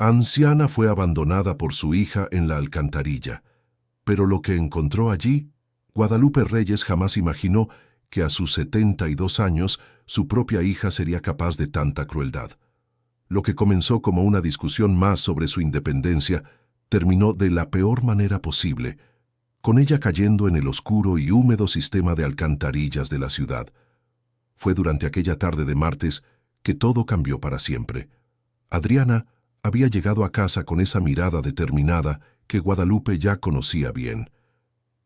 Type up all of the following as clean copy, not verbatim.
Anciana fue abandonada por su hija en la alcantarilla, pero lo que encontró allí, Guadalupe Reyes jamás imaginó que a sus 72 años su propia hija sería capaz de tanta crueldad. Lo que comenzó como una discusión más sobre su independencia terminó de la peor manera posible, con ella cayendo en el oscuro y húmedo sistema de alcantarillas de la ciudad. Fue durante aquella tarde de martes que todo cambió para siempre. Adriana había llegado a casa con esa mirada determinada que Guadalupe ya conocía bien.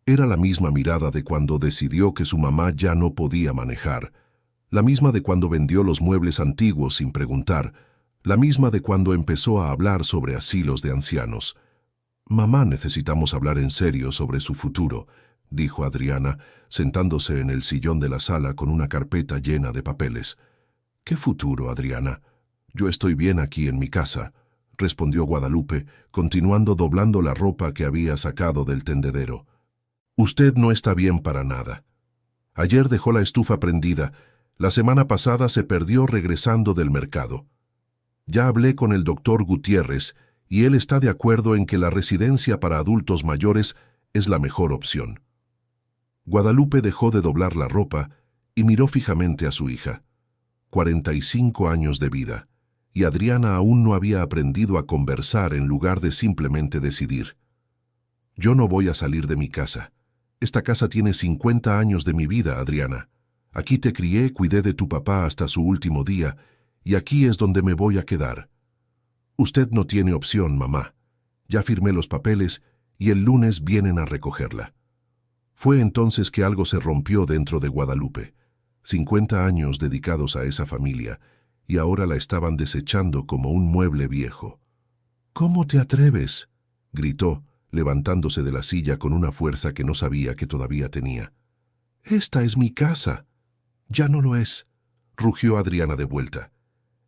Era la misma mirada de cuando decidió que su mamá ya no podía manejar, la misma de cuando vendió los muebles antiguos sin preguntar, la misma de cuando empezó a hablar sobre asilos de ancianos. «Mamá, necesitamos hablar en serio sobre su futuro», dijo Adriana, sentándose en el sillón de la sala con una carpeta llena de papeles. «¿Qué futuro, Adriana? Yo estoy bien aquí en mi casa», respondió Guadalupe, continuando doblando la ropa que había sacado del tendedero. «Usted no está bien para nada. Ayer dejó la estufa prendida, la semana pasada se perdió regresando del mercado. Ya hablé con el doctor Gutiérrez y él está de acuerdo en que la residencia para adultos mayores es la mejor opción». Guadalupe dejó de doblar la ropa y miró fijamente a su hija. 45 años de vida, y Adriana aún no había aprendido a conversar en lugar de simplemente decidir. «Yo no voy a salir de mi casa. Esta casa tiene 50 años de mi vida, Adriana. Aquí te crié, cuidé de tu papá hasta su último día, y aquí es donde me voy a quedar. Usted no tiene opción, mamá. Ya firmé los papeles y el lunes vienen a recogerla». Fue entonces que algo se rompió dentro de Guadalupe. 50 años dedicados a esa familia, y ahora la estaban desechando como un mueble viejo. «¿Cómo te atreves?», gritó, levantándose de la silla con una fuerza que no sabía que todavía tenía. «Esta es mi casa». «Ya no lo es», rugió Adriana de vuelta.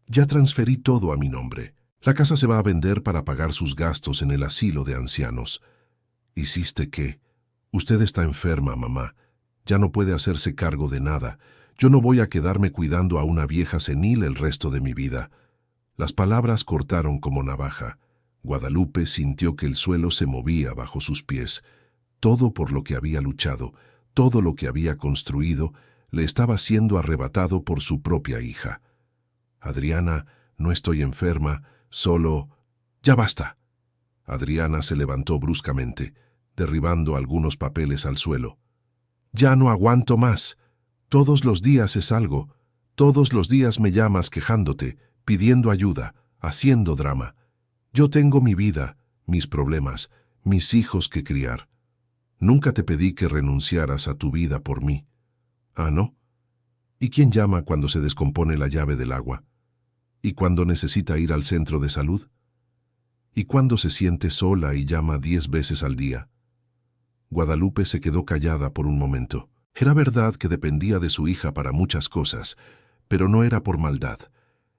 «Ya transferí todo a mi nombre. La casa se va a vender para pagar sus gastos en el asilo de ancianos». «¿Hiciste qué? Usted está enferma, mamá. Ya no puede hacerse cargo de nada. Yo no voy a quedarme cuidando a una vieja senil el resto de mi vida». Las palabras cortaron como navaja. Guadalupe sintió que el suelo se movía bajo sus pies. Todo por lo que había luchado, todo lo que había construido, le estaba siendo arrebatado por su propia hija. «Adriana, no estoy enferma, solo...» «Ya basta». Adriana se levantó bruscamente, derribando algunos papeles al suelo. «Ya no aguanto más. Todos los días es algo. Todos los días me llamas quejándote, pidiendo ayuda, haciendo drama. Yo tengo mi vida, mis problemas, mis hijos que criar. Nunca te pedí que renunciaras a tu vida por mí». «¿Ah, no? ¿Y quién llama cuando se descompone la llave del agua? ¿Y cuando necesita ir al centro de salud? ¿Y cuando se siente sola y llama 10 veces al día?» Guadalupe se quedó callada por un momento. Era verdad que dependía de su hija para muchas cosas, pero no era por maldad.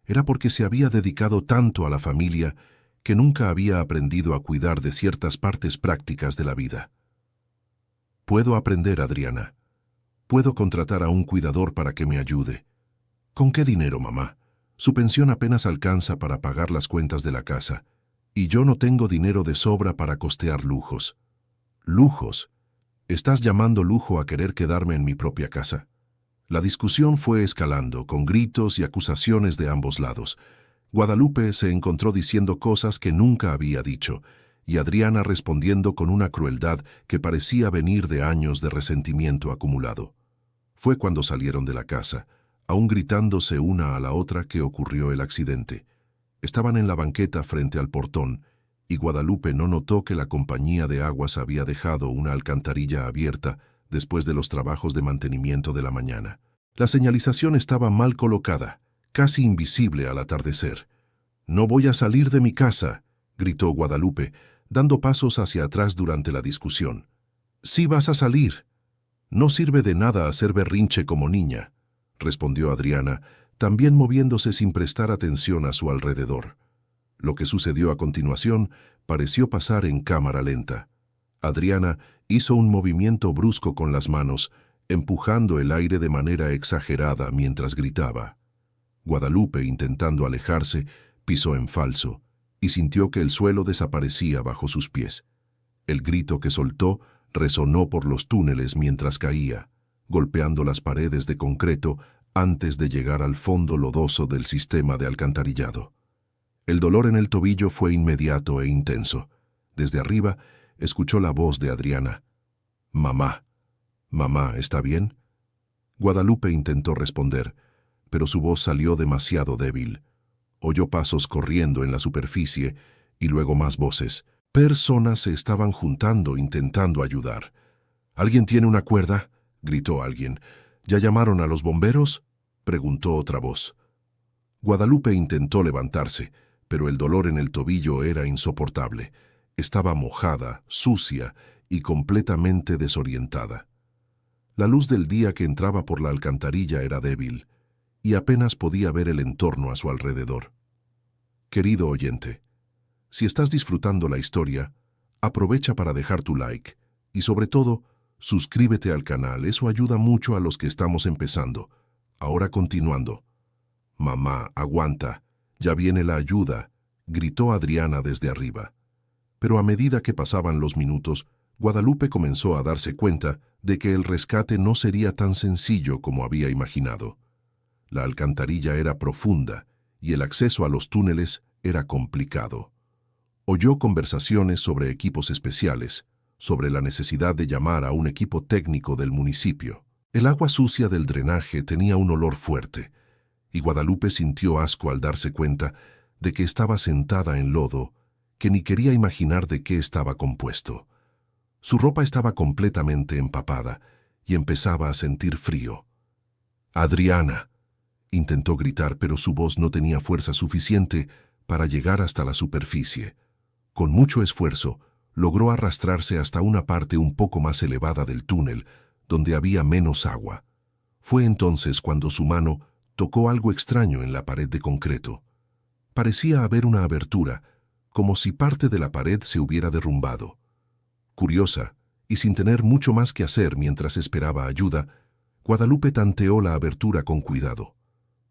Era porque se había dedicado tanto a la familia que nunca había aprendido a cuidar de ciertas partes prácticas de la vida. «Puedo aprender, Adriana. Puedo contratar a un cuidador para que me ayude». «¿Con qué dinero, mamá? Su pensión apenas alcanza para pagar las cuentas de la casa, y yo no tengo dinero de sobra para costear lujos». «¿Lujos? ¿Estás llamando lujo a querer quedarme en mi propia casa?». La discusión fue escalando, con gritos y acusaciones de ambos lados. Guadalupe se encontró diciendo cosas que nunca había dicho, y Adriana respondiendo con una crueldad que parecía venir de años de resentimiento acumulado. Fue cuando salieron de la casa, aún gritándose una a la otra, que ocurrió el accidente. Estaban en la banqueta frente al portón, y Guadalupe no notó que la compañía de aguas había dejado una alcantarilla abierta después de los trabajos de mantenimiento de la mañana. La señalización estaba mal colocada, casi invisible al atardecer. «No voy a salir de mi casa», gritó Guadalupe, dando pasos hacia atrás durante la discusión. «Sí vas a salir». «No sirve de nada hacer berrinche como niña», respondió Adriana, también moviéndose sin prestar atención a su alrededor. Lo que sucedió a continuación pareció pasar en cámara lenta. Adriana hizo un movimiento brusco con las manos, empujando el aire de manera exagerada mientras gritaba. Guadalupe, intentando alejarse, pisó en falso, y sintió que el suelo desaparecía bajo sus pies. El grito que soltó resonó por los túneles mientras caía, golpeando las paredes de concreto antes de llegar al fondo lodoso del sistema de alcantarillado. El dolor en el tobillo fue inmediato e intenso. Desde arriba escuchó la voz de Adriana. «Mamá, mamá, ¿está bien?». Guadalupe intentó responder, pero su voz salió demasiado débil. Oyó pasos corriendo en la superficie y luego más voces. Personas se estaban juntando intentando ayudar. «¿Alguien tiene una cuerda?», gritó alguien. «¿Ya llamaron a los bomberos?», preguntó otra voz. Guadalupe intentó levantarse, pero el dolor en el tobillo era insoportable. Estaba mojada, sucia y completamente desorientada. La luz del día que entraba por la alcantarilla era débil, y apenas podía ver el entorno a su alrededor. Querido oyente, si estás disfrutando la historia, aprovecha para dejar tu like y sobre todo, suscríbete al canal, eso ayuda mucho a los que estamos empezando. Ahora continuando. «Mamá, aguanta, ya viene la ayuda», gritó Adriana desde arriba. Pero a medida que pasaban los minutos, Guadalupe comenzó a darse cuenta de que el rescate no sería tan sencillo como había imaginado. La alcantarilla era profunda y el acceso a los túneles era complicado. Oyó conversaciones sobre equipos especiales, sobre la necesidad de llamar a un equipo técnico del municipio. El agua sucia del drenaje tenía un olor fuerte, y Guadalupe sintió asco al darse cuenta de que estaba sentada en lodo, que ni quería imaginar de qué estaba compuesto. Su ropa estaba completamente empapada y empezaba a sentir frío. «Adriana», intentó gritar, pero su voz no tenía fuerza suficiente para llegar hasta la superficie. Con mucho esfuerzo, logró arrastrarse hasta una parte un poco más elevada del túnel, donde había menos agua. Fue entonces cuando su mano tocó algo extraño en la pared de concreto. Parecía haber una abertura, como si parte de la pared se hubiera derrumbado. Curiosa, y sin tener mucho más que hacer mientras esperaba ayuda, Guadalupe tanteó la abertura con cuidado.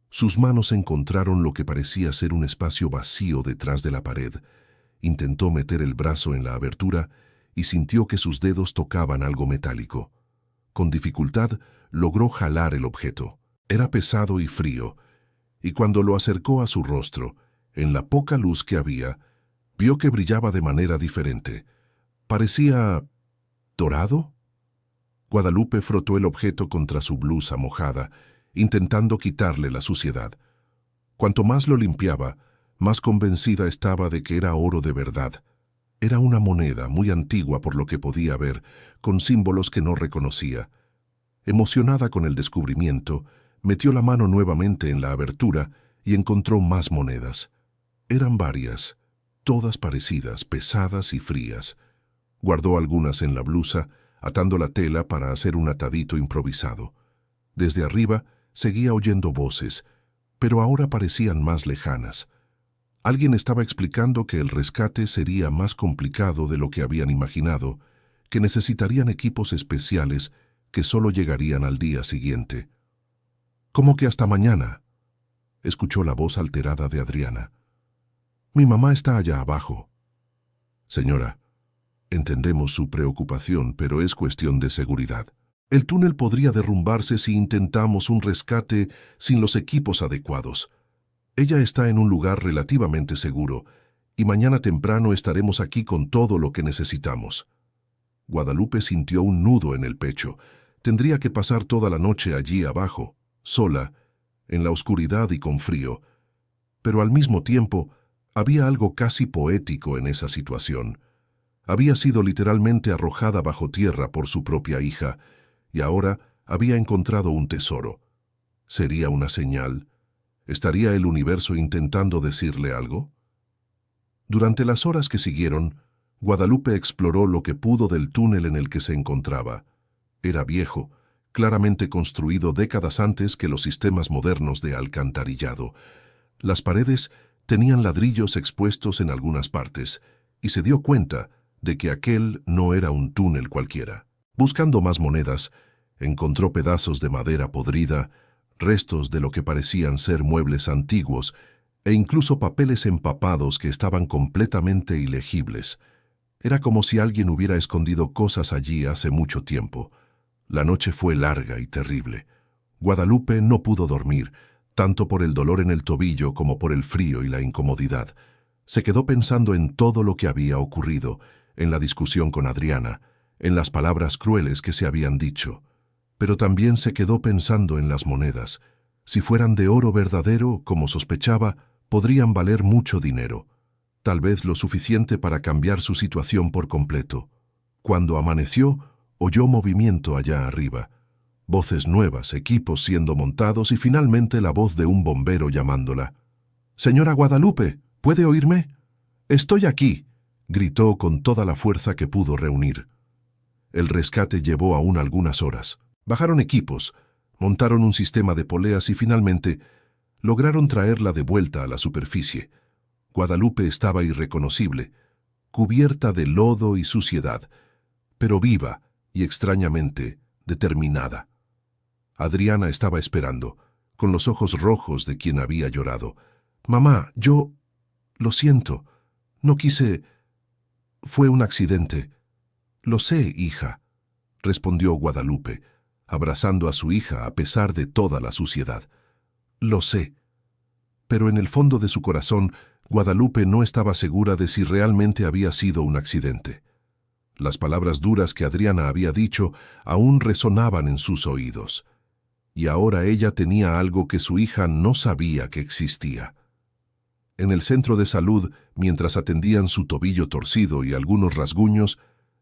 Sus manos encontraron lo que parecía ser un espacio vacío detrás de la pared. Intentó meter el brazo en la abertura y sintió que sus dedos tocaban algo metálico. Con dificultad logró jalar el objeto. Era pesado y frío, y cuando lo acercó a su rostro, en la poca luz que había, vio que brillaba de manera diferente. Parecía ¿dorado? Guadalupe frotó el objeto contra su blusa mojada, intentando quitarle la suciedad. Cuanto más lo limpiaba, más convencida estaba de que era oro de verdad. Era una moneda muy antigua por lo que podía ver, con símbolos que no reconocía. Emocionada con el descubrimiento, metió la mano nuevamente en la abertura y encontró más monedas. Eran varias, todas parecidas, pesadas y frías. Guardó algunas en la blusa, atando la tela para hacer un atadito improvisado. Desde arriba seguía oyendo voces, pero ahora parecían más lejanas. Alguien estaba explicando que el rescate sería más complicado de lo que habían imaginado, que necesitarían equipos especiales que solo llegarían al día siguiente. «¿Cómo que hasta mañana?», escuchó la voz alterada de Adriana. «Mi mamá está allá abajo». «Señora, entendemos su preocupación, pero es cuestión de seguridad. El túnel podría derrumbarse si intentamos un rescate sin los equipos adecuados. Ella está en un lugar relativamente seguro, y mañana temprano estaremos aquí con todo lo que necesitamos». Guadalupe sintió un nudo en el pecho. Tendría que pasar toda la noche allí abajo, sola, en la oscuridad y con frío. Pero al mismo tiempo, había algo casi poético en esa situación. Había sido literalmente arrojada bajo tierra por su propia hija, y ahora había encontrado un tesoro. ¿Sería una señal? ¿Estaría el universo intentando decirle algo? Durante las horas que siguieron, Guadalupe exploró lo que pudo del túnel en el que se encontraba. Era viejo, claramente construido décadas antes que los sistemas modernos de alcantarillado. Las paredes tenían ladrillos expuestos en algunas partes, y se dio cuenta de que aquel no era un túnel cualquiera. Buscando más monedas, encontró pedazos de madera podrida, restos de lo que parecían ser muebles antiguos, e incluso papeles empapados que estaban completamente ilegibles. Era como si alguien hubiera escondido cosas allí hace mucho tiempo. La noche fue larga y terrible. Guadalupe no pudo dormir, tanto por el dolor en el tobillo como por el frío y la incomodidad. Se quedó pensando en todo lo que había ocurrido, en la discusión con Adriana, en las palabras crueles que se habían dicho. Pero también se quedó pensando en las monedas. Si fueran de oro verdadero, como sospechaba, podrían valer mucho dinero. Tal vez lo suficiente para cambiar su situación por completo. Cuando amaneció, oyó movimiento allá arriba. Voces nuevas, equipos siendo montados y finalmente la voz de un bombero llamándola. «Señora Guadalupe, ¿puede oírme? Estoy aquí», gritó con toda la fuerza que pudo reunir. El rescate llevó aún algunas horas. Bajaron equipos, montaron un sistema de poleas y finalmente lograron traerla de vuelta a la superficie. Guadalupe estaba irreconocible, cubierta de lodo y suciedad, pero viva y extrañamente determinada. Adriana estaba esperando, con los ojos rojos de quien había llorado. «Mamá, yo... lo siento. No quise... fue un accidente». «Lo sé, hija», respondió Guadalupe, abrazando a su hija a pesar de toda la suciedad. «Lo sé». Pero en el fondo de su corazón, Guadalupe no estaba segura de si realmente había sido un accidente. Las palabras duras que Adriana había dicho aún resonaban en sus oídos. Y ahora ella tenía algo que su hija no sabía que existía. En el centro de salud, mientras atendían su tobillo torcido y algunos rasguños,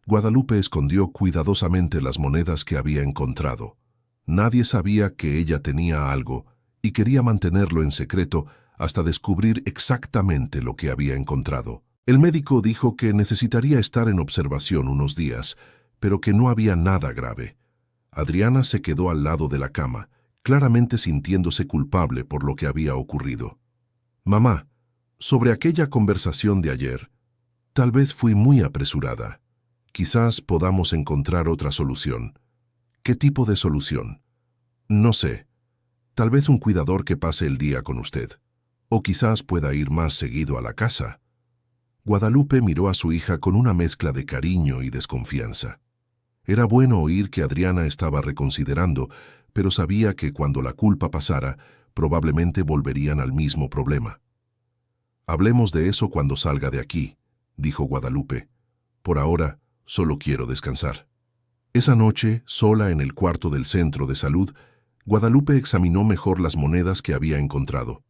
Guadalupe escondió cuidadosamente las monedas que había encontrado. Nadie sabía que ella tenía algo y quería mantenerlo en secreto hasta descubrir exactamente lo que había encontrado. El médico dijo que necesitaría estar en observación unos días, pero que no había nada grave. Adriana se quedó al lado de la cama, claramente sintiéndose culpable por lo que había ocurrido. «Mamá, sobre aquella conversación de ayer, tal vez fui muy apresurada. Quizás podamos encontrar otra solución». «¿Qué tipo de solución?» «No sé. Tal vez un cuidador que pase el día con usted. O quizás pueda ir más seguido a la casa». Guadalupe miró a su hija con una mezcla de cariño y desconfianza. Era bueno oír que Adriana estaba reconsiderando, pero sabía que cuando la culpa pasara, probablemente volverían al mismo problema. «Hablemos de eso cuando salga de aquí», dijo Guadalupe. «Por ahora, solo quiero descansar». Esa noche, sola en el cuarto del centro de salud, Guadalupe examinó mejor las monedas que había encontrado.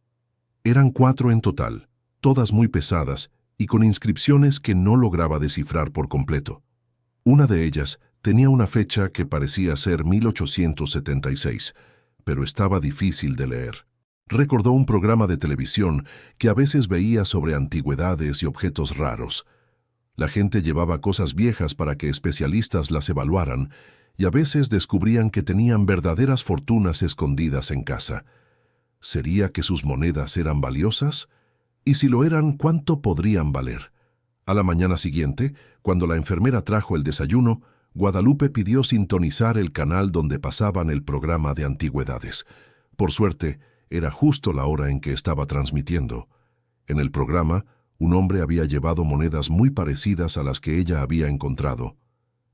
Eran 4 en total, todas muy pesadas y con inscripciones que no lograba descifrar por completo. Una de ellas tenía una fecha que parecía ser 1876, pero estaba difícil de leer. Recordó un programa de televisión que a veces veía sobre antigüedades y objetos raros. La gente llevaba cosas viejas para que especialistas las evaluaran y a veces descubrían que tenían verdaderas fortunas escondidas en casa. ¿Sería que sus monedas eran valiosas? Y si lo eran, ¿cuánto podrían valer? A la mañana siguiente, cuando la enfermera trajo el desayuno, Guadalupe pidió sintonizar el canal donde pasaban el programa de antigüedades. Por suerte, era justo la hora en que estaba transmitiendo. En el programa, un hombre había llevado monedas muy parecidas a las que ella había encontrado.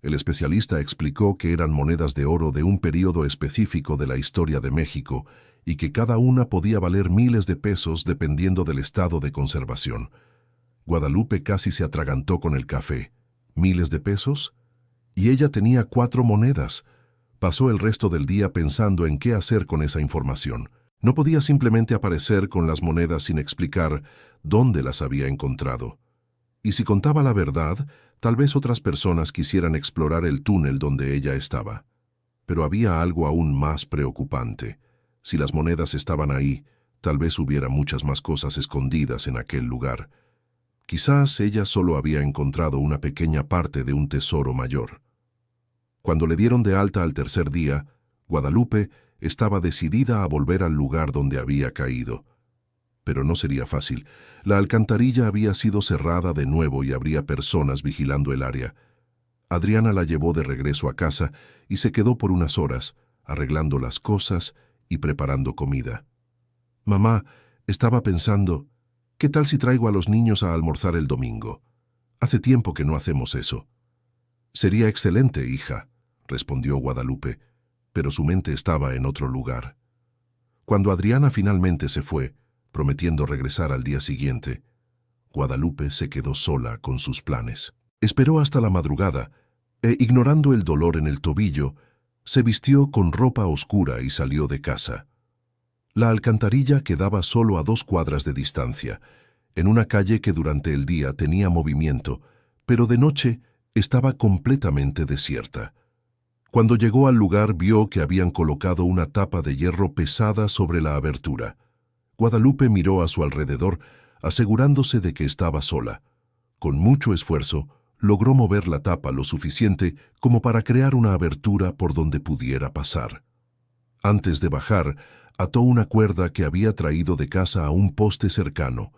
El especialista explicó que eran monedas de oro de un período específico de la historia de México y que cada una podía valer miles de pesos dependiendo del estado de conservación. Guadalupe casi se atragantó con el café. ¿Miles de pesos? Y ella tenía 4 monedas. Pasó el resto del día pensando en qué hacer con esa información. No podía simplemente aparecer con las monedas sin explicar dónde las había encontrado. Y si contaba la verdad, tal vez otras personas quisieran explorar el túnel donde ella estaba. Pero había algo aún más preocupante. Si las monedas estaban ahí, tal vez hubiera muchas más cosas escondidas en aquel lugar. Quizás ella solo había encontrado una pequeña parte de un tesoro mayor. Cuando le dieron de alta al tercer día, Guadalupe estaba decidida a volver al lugar donde había caído. Pero no sería fácil. La alcantarilla había sido cerrada de nuevo y habría personas vigilando el área. Adriana la llevó de regreso a casa y se quedó por unas horas, arreglando las cosas y preparando comida. «Mamá, estaba pensando», ¿Qué tal si traigo a los niños a almorzar el domingo? Hace tiempo que no hacemos eso. Sería excelente, hija, respondió Guadalupe, pero su mente estaba en otro lugar. Cuando Adriana finalmente se fue, prometiendo regresar al día siguiente, Guadalupe se quedó sola con sus planes. Esperó hasta la madrugada e, ignorando el dolor en el tobillo, se vistió con ropa oscura y salió de casa. La alcantarilla quedaba solo a 2 cuadras de distancia, en una calle que durante el día tenía movimiento, pero de noche estaba completamente desierta. Cuando llegó al lugar vio que habían colocado una tapa de hierro pesada sobre la abertura. Guadalupe miró a su alrededor, asegurándose de que estaba sola. Con mucho esfuerzo, logró mover la tapa lo suficiente como para crear una abertura por donde pudiera pasar. Antes de bajar, ató una cuerda que había traído de casa a un poste cercano.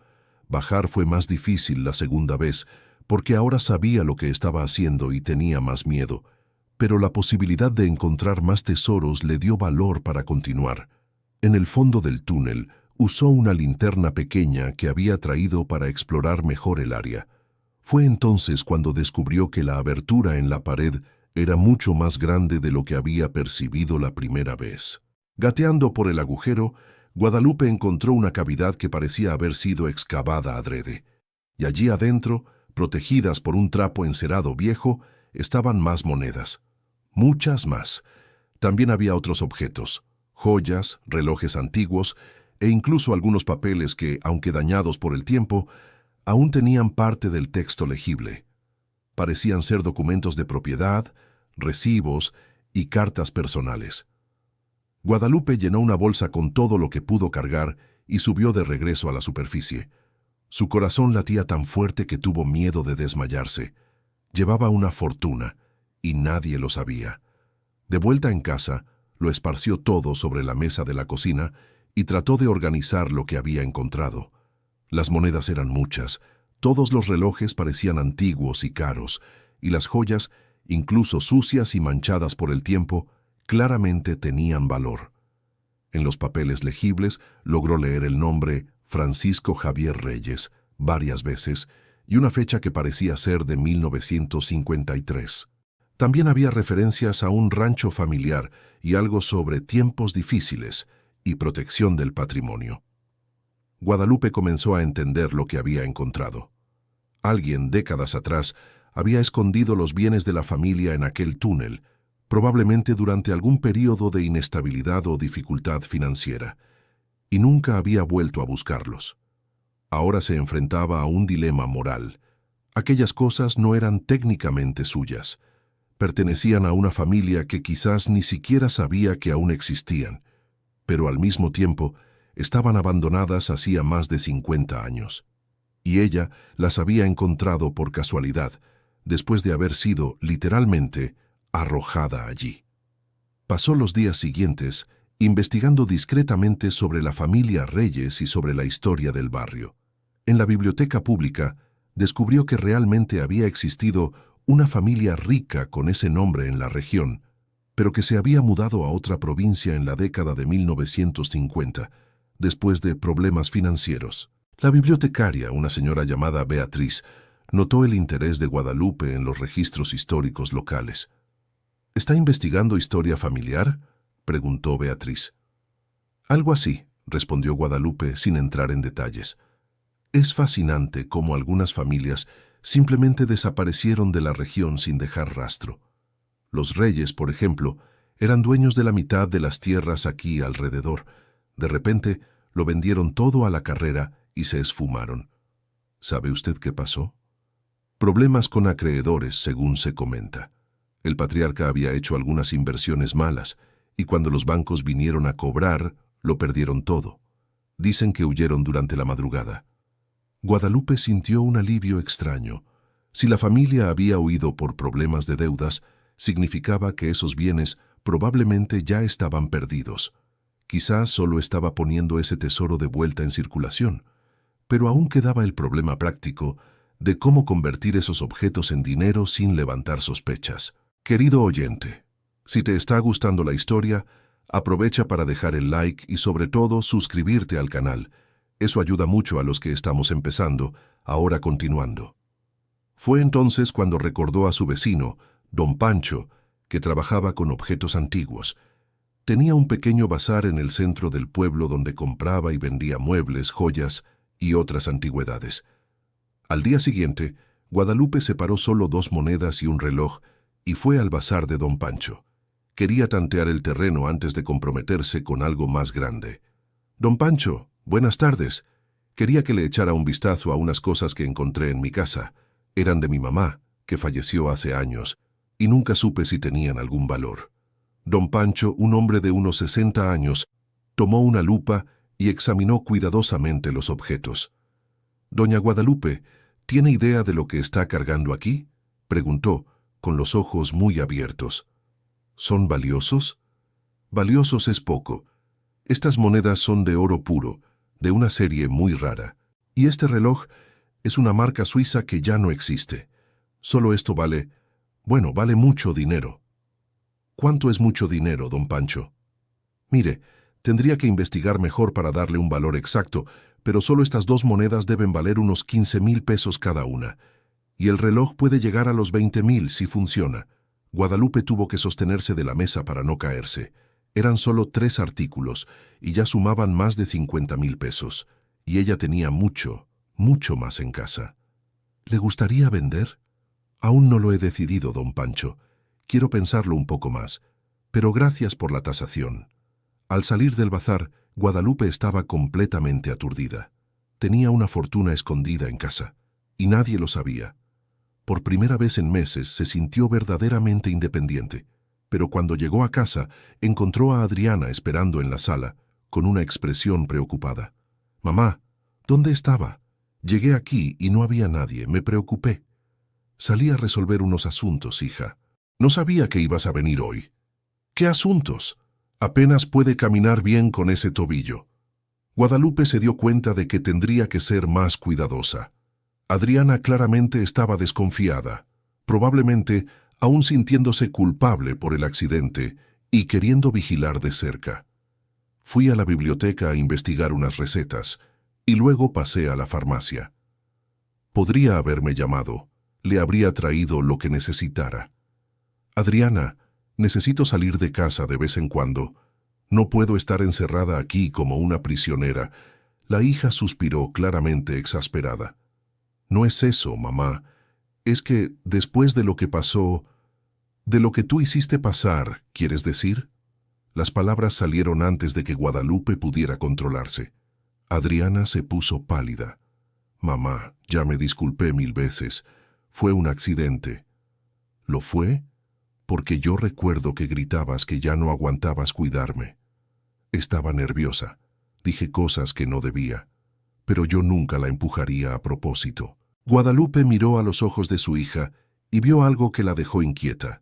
Bajar fue más difícil la segunda vez, porque ahora sabía lo que estaba haciendo y tenía más miedo, pero la posibilidad de encontrar más tesoros le dio valor para continuar. En el fondo del túnel, usó una linterna pequeña que había traído para explorar mejor el área. Fue entonces cuando descubrió que la abertura en la pared era mucho más grande de lo que había percibido la primera vez. Gateando por el agujero, Guadalupe encontró una cavidad que parecía haber sido excavada adrede, y allí adentro, protegidas por un trapo encerado viejo, estaban más monedas. Muchas más. También había otros objetos, joyas, relojes antiguos e incluso algunos papeles que, aunque dañados por el tiempo, aún tenían parte del texto legible. Parecían ser documentos de propiedad, recibos y cartas personales. Guadalupe llenó una bolsa con todo lo que pudo cargar y subió de regreso a la superficie. Su corazón latía tan fuerte que tuvo miedo de desmayarse. Llevaba una fortuna, y nadie lo sabía. De vuelta en casa, lo esparció todo sobre la mesa de la cocina y trató de organizar lo que había encontrado. Las monedas eran muchas, todos los relojes parecían antiguos y caros, y las joyas, incluso sucias y manchadas por el tiempo, claramente tenían valor. En los papeles legibles logró leer el nombre Francisco Javier Reyes varias veces y una fecha que parecía ser de 1953. También había referencias a un rancho familiar y algo sobre tiempos difíciles y protección del patrimonio. Guadalupe comenzó a entender lo que había encontrado. Alguien, décadas atrás, había escondido los bienes de la familia en aquel túnel, probablemente durante algún período de inestabilidad o dificultad financiera, y nunca había vuelto a buscarlos. Ahora se enfrentaba a un dilema moral. Aquellas cosas no eran técnicamente suyas. Pertenecían a una familia que quizás ni siquiera sabía que aún existían, pero al mismo tiempo estaban abandonadas hacía más de 50 años. Y ella las había encontrado por casualidad, después de haber sido, literalmente, arrojada allí. Pasó los días siguientes investigando discretamente sobre la familia Reyes y sobre la historia del barrio. En la biblioteca pública descubrió que realmente había existido una familia rica con ese nombre en la región, pero que se había mudado a otra provincia en la década de 1950, después de problemas financieros. La bibliotecaria, una señora llamada Beatriz, notó el interés de Guadalupe en los registros históricos locales. ¿Está investigando historia familiar?, preguntó Beatriz. Algo así, respondió Guadalupe sin entrar en detalles. Es fascinante cómo algunas familias simplemente desaparecieron de la región sin dejar rastro. Los Reyes, por ejemplo, eran dueños de la mitad de las tierras aquí alrededor. De repente, lo vendieron todo a la carrera y se esfumaron. ¿Sabe usted qué pasó? Problemas con acreedores, según se comenta. El patriarca había hecho algunas inversiones malas, y cuando los bancos vinieron a cobrar, lo perdieron todo. Dicen que huyeron durante la madrugada. Guadalupe sintió un alivio extraño. Si la familia había huido por problemas de deudas, significaba que esos bienes probablemente ya estaban perdidos. Quizás solo estaba poniendo ese tesoro de vuelta en circulación, pero aún quedaba el problema práctico de cómo convertir esos objetos en dinero sin levantar sospechas. Querido oyente, si te está gustando la historia, aprovecha para dejar el like y sobre todo suscribirte al canal. Eso ayuda mucho a los que estamos empezando, ahora continuando. Fue entonces cuando recordó a su vecino, don Pancho, que trabajaba con objetos antiguos. Tenía un pequeño bazar en el centro del pueblo donde compraba y vendía muebles, joyas y otras antigüedades. Al día siguiente, Guadalupe separó solo 2 monedas y un reloj y fue al bazar de don Pancho. Quería tantear el terreno antes de comprometerse con algo más grande. Don Pancho, buenas tardes. Quería que le echara un vistazo a unas cosas que encontré en mi casa. Eran de mi mamá, que falleció hace años, y nunca supe si tenían algún valor. Don Pancho, un hombre de unos 60 años, tomó una lupa y examinó cuidadosamente los objetos. «Doña Guadalupe, ¿tiene idea de lo que está cargando aquí?», preguntó, con los ojos muy abiertos. «¿Son valiosos?». «Valiosos es poco. Estas monedas son de oro puro, de una serie muy rara. Y este reloj es una marca suiza que ya no existe. Solo esto vale mucho dinero». «¿Cuánto es mucho dinero, don Pancho?». «Mire, tendría que investigar mejor para darle un valor exacto, pero solo estas 2 monedas deben valer unos 15,000 pesos cada una. Y el reloj puede llegar a los 20,000 si funciona». Guadalupe tuvo que sostenerse de la mesa para no caerse. Eran solo 3 artículos y ya sumaban más de 50,000 pesos. Y ella tenía mucho más en casa. «¿Le gustaría vender?». «Aún no lo he decidido, don Pancho. Quiero pensarlo un poco más. Pero gracias por la tasación». Al salir del bazar, Guadalupe estaba completamente aturdida. Tenía una fortuna escondida en casa, y nadie lo sabía. Por primera vez en meses se sintió verdaderamente independiente, pero cuando llegó a casa, encontró a Adriana esperando en la sala, con una expresión preocupada. «Mamá, ¿dónde estaba? Llegué aquí y no había nadie, me preocupé». «Salí a resolver unos asuntos, hija». «No sabía que ibas a venir hoy». «¿Qué asuntos? Apenas puede caminar bien con ese tobillo». Guadalupe se dio cuenta de que tendría que ser más cuidadosa. Adriana claramente estaba desconfiada, probablemente aún sintiéndose culpable por el accidente y queriendo vigilar de cerca. Fui a la biblioteca a investigar unas recetas y luego pasé a la farmacia. Podría haberme llamado, le habría traído lo que necesitara. «Adriana, necesito salir de casa de vez en cuando. No puedo estar encerrada aquí como una prisionera». La hija suspiró claramente exasperada. «No es eso, mamá. Es que después de lo que pasó, de lo que tú hiciste pasar, ¿quieres decir?». Las palabras salieron antes de que Guadalupe pudiera controlarse. Adriana se puso pálida. «Mamá, ya me disculpé 1000 veces. Fue un accidente». «¿Lo fue?». «Porque yo recuerdo que gritabas que ya no aguantabas cuidarme». Estaba nerviosa. Dije cosas que no debía. Pero yo nunca la empujaría a propósito. Guadalupe miró a los ojos de su hija y vio algo que la dejó inquieta.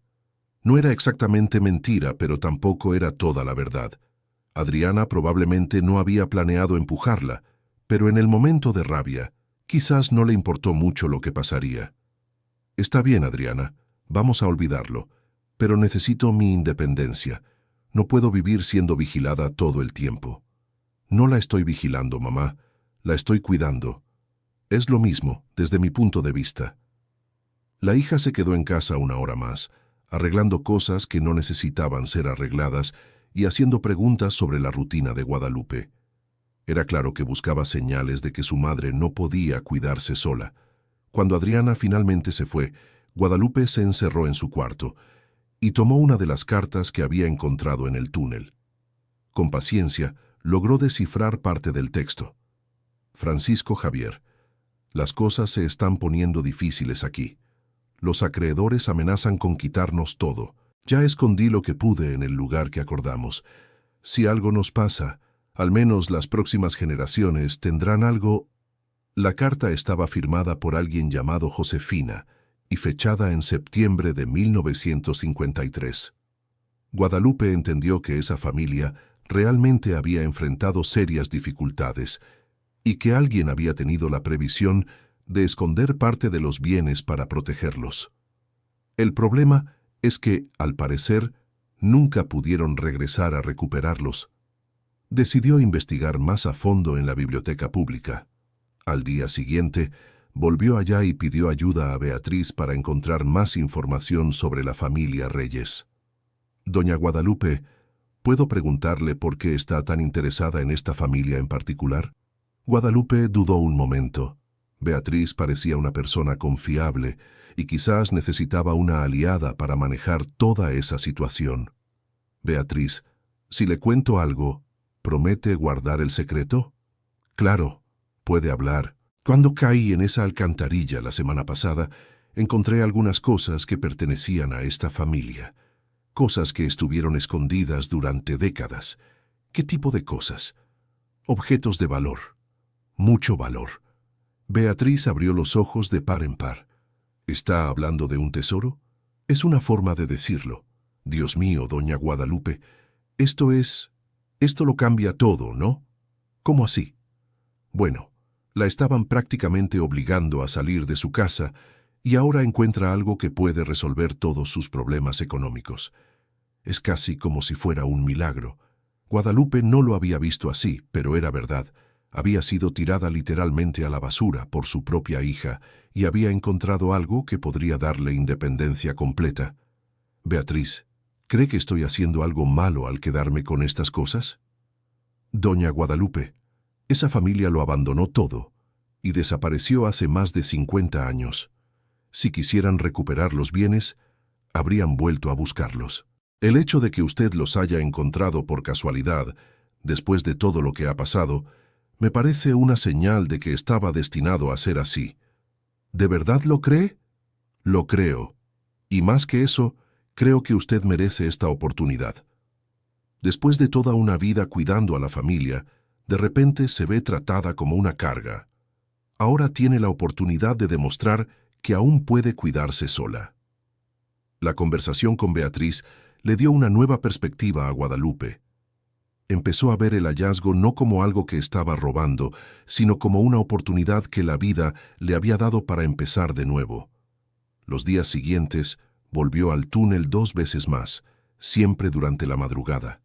No era exactamente mentira, pero tampoco era toda la verdad. Adriana probablemente no había planeado empujarla, pero en el momento de rabia, quizás no le importó mucho lo que pasaría. «Está bien, Adriana, vamos a olvidarlo, pero necesito mi independencia. No puedo vivir siendo vigilada todo el tiempo». «No la estoy vigilando, mamá, la estoy cuidando. Es lo mismo, desde mi punto de vista». La hija se quedó en casa una hora más, arreglando cosas que no necesitaban ser arregladas y haciendo preguntas sobre la rutina de Guadalupe. Era claro que buscaba señales de que su madre no podía cuidarse sola. Cuando Adriana finalmente se fue, Guadalupe se encerró en su cuarto y tomó una de las cartas que había encontrado en el túnel. Con paciencia, logró descifrar parte del texto. «Francisco Javier, las cosas se están poniendo difíciles aquí. Los acreedores amenazan con quitarnos todo. Ya escondí lo que pude en el lugar que acordamos. Si algo nos pasa, al menos las próximas generaciones tendrán algo». La carta estaba firmada por alguien llamado Josefina y fechada en septiembre de 1953. Guadalupe entendió que esa familia realmente había enfrentado serias dificultades y que alguien había tenido la previsión de esconder parte de los bienes para protegerlos. El problema es que, al parecer, nunca pudieron regresar a recuperarlos. Decidió investigar más a fondo en la biblioteca pública. Al día siguiente, volvió allá y pidió ayuda a Beatriz para encontrar más información sobre la familia Reyes. Doña Guadalupe, ¿puedo preguntarle por qué está tan interesada en esta familia en particular? Guadalupe dudó un momento. Beatriz parecía una persona confiable y quizás necesitaba una aliada para manejar toda esa situación. Beatriz, si le cuento algo, ¿promete guardar el secreto? Claro, puede hablar. Cuando caí en esa alcantarilla la semana pasada, encontré algunas cosas que pertenecían a esta familia. Cosas que estuvieron escondidas durante décadas. ¿Qué tipo de cosas? Objetos de valor. Mucho valor. Beatriz abrió los ojos de par en par. ¿Está hablando de un tesoro? Es una forma de decirlo. Dios mío, doña Guadalupe, esto lo cambia todo, ¿no? ¿Cómo así? Bueno, la estaban prácticamente obligando a salir de su casa y ahora encuentra algo que puede resolver todos sus problemas económicos. Es casi como si fuera un milagro. Guadalupe no lo había visto así, pero era verdad. Había sido tirada literalmente a la basura por su propia hija y había encontrado algo que podría darle independencia completa. Beatriz, ¿cree que estoy haciendo algo malo al quedarme con estas cosas? Doña Guadalupe, esa familia lo abandonó todo y desapareció hace más de 50 años. Si quisieran recuperar los bienes, habrían vuelto a buscarlos. El hecho de que usted los haya encontrado por casualidad, después de todo lo que ha pasado, me parece una señal de que estaba destinado a ser así. ¿De verdad lo cree? Lo creo. Y más que eso, creo que usted merece esta oportunidad. Después de toda una vida cuidando a la familia, de repente se ve tratada como una carga. Ahora tiene la oportunidad de demostrar que aún puede cuidarse sola. La conversación con Beatriz le dio una nueva perspectiva a Guadalupe. Empezó a ver el hallazgo no como algo que estaba robando, sino como una oportunidad que la vida le había dado para empezar de nuevo. Los días siguientes volvió al túnel 2 veces más, siempre durante la madrugada.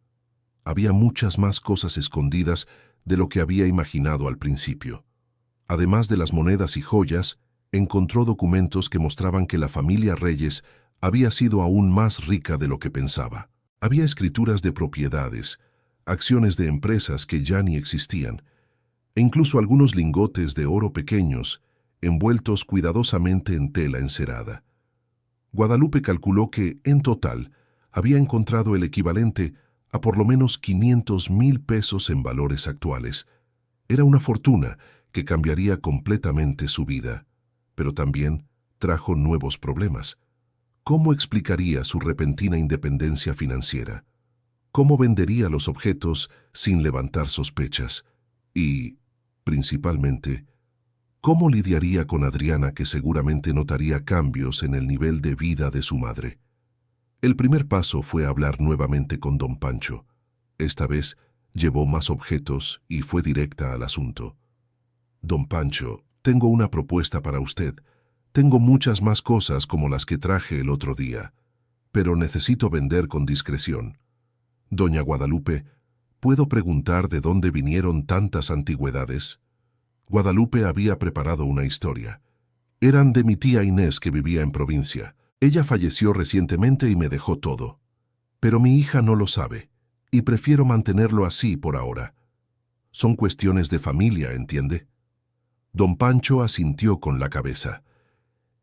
Había muchas más cosas escondidas de lo que había imaginado al principio. Además de las monedas y joyas, encontró documentos que mostraban que la familia Reyes había sido aún más rica de lo que pensaba. Había escrituras de propiedades, acciones de empresas que ya ni existían, e incluso algunos lingotes de oro pequeños, envueltos cuidadosamente en tela encerada. Guadalupe calculó que, en total, había encontrado el equivalente a por lo menos 500,000 pesos en valores actuales. Era una fortuna que cambiaría completamente su vida, pero también trajo nuevos problemas. ¿Cómo explicaría su repentina independencia financiera? ¿Cómo vendería los objetos sin levantar sospechas? Y, principalmente, ¿cómo lidiaría con Adriana, que seguramente notaría cambios en el nivel de vida de su madre? El primer paso fue hablar nuevamente con don Pancho. Esta vez llevó más objetos y fue directa al asunto. Don Pancho, tengo una propuesta para usted. Tengo muchas más cosas como las que traje el otro día, pero necesito vender con discreción. Doña Guadalupe, ¿puedo preguntar de dónde vinieron tantas antigüedades? Guadalupe había preparado una historia. Eran de mi tía Inés, que vivía en provincia. Ella falleció recientemente y me dejó todo. Pero mi hija no lo sabe, y prefiero mantenerlo así por ahora. Son cuestiones de familia, ¿entiende? Don Pancho asintió con la cabeza.